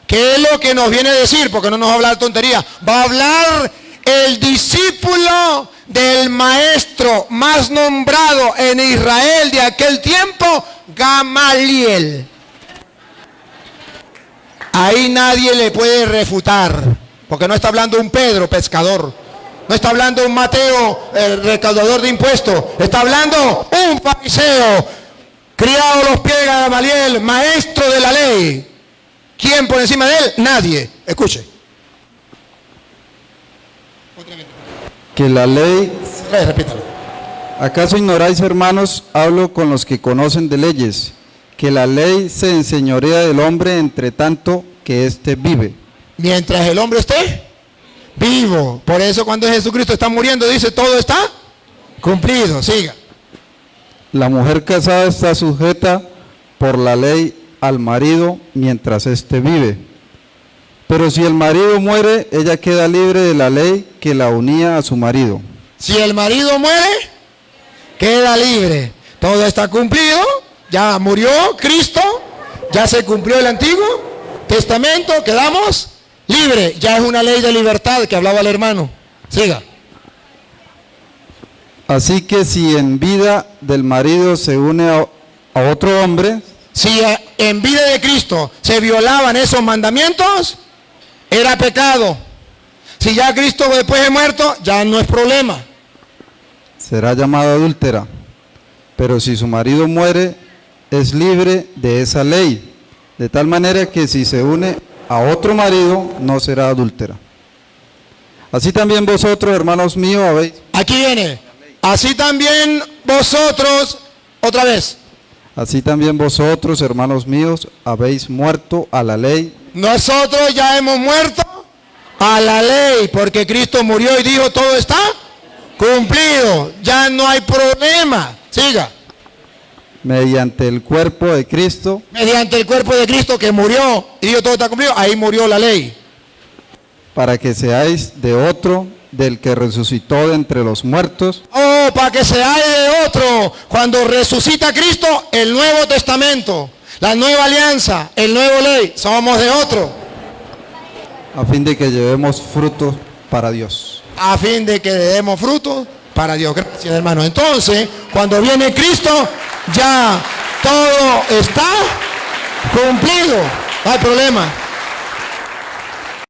¿qué es lo que nos viene a decir? Porque no nos va a hablar tontería. Va a hablar el discípulo del maestro más nombrado en Israel de aquel tiempo, Gamaliel. Ahí nadie le puede refutar, porque no está hablando un Pedro, pescador. No está hablando un Mateo, el recaudador de impuestos. Está hablando un fariseo, criado a los pies de Gamaliel, maestro de la ley. ¿Quién por encima de él? Nadie. Escuche. Que la ley... Repítalo. ¿Acaso ignoráis, hermanos, hablo con los que conocen de leyes, que la ley se enseñorea del hombre entre tanto que éste vive? Mientras el hombre esté vivo. Por eso cuando Jesucristo está muriendo dice, todo está cumplido. Siga. La mujer casada está sujeta por la ley al marido mientras éste vive. Pero si el marido muere, ella queda libre de la ley que la unía a su marido. Si el marido muere, queda libre. Todo está cumplido. Ya murió Cristo. Ya se cumplió el Antiguo Testamento. Quedamos libres. Ya es una ley de libertad que hablaba el hermano. Siga. Así que si en vida del marido se une a otro hombre, si en vida de Cristo se violaban esos mandamientos, era pecado. Si ya Cristo después de muerto, ya no es problema. será llamada adúltera. Pero si su marido muere, es libre de esa ley, de tal manera que si se une a otro marido, no será adúltera. Así también vosotros, hermanos míos, habéis... Aquí viene. Así también vosotros, otra vez. Así también vosotros, hermanos míos, habéis muerto a la ley. Nosotros ya hemos muerto a la ley, porque Cristo murió y dijo, todo está cumplido. Ya no hay problema. Siga. Mediante el cuerpo de Cristo. Mediante el cuerpo de Cristo que murió y dijo, todo está cumplido. Ahí murió la ley. Para que seáis de otro, del que resucitó de entre los muertos. Oh, para que seáis de otro. Cuando resucita Cristo, el Nuevo Testamento, la nueva alianza, el nuevo ley, somos de otro. A fin de que llevemos frutos para Dios. A fin de que demos frutos para Dios. Gracias, hermano. Entonces, cuando viene Cristo, ya todo está cumplido. No hay problema.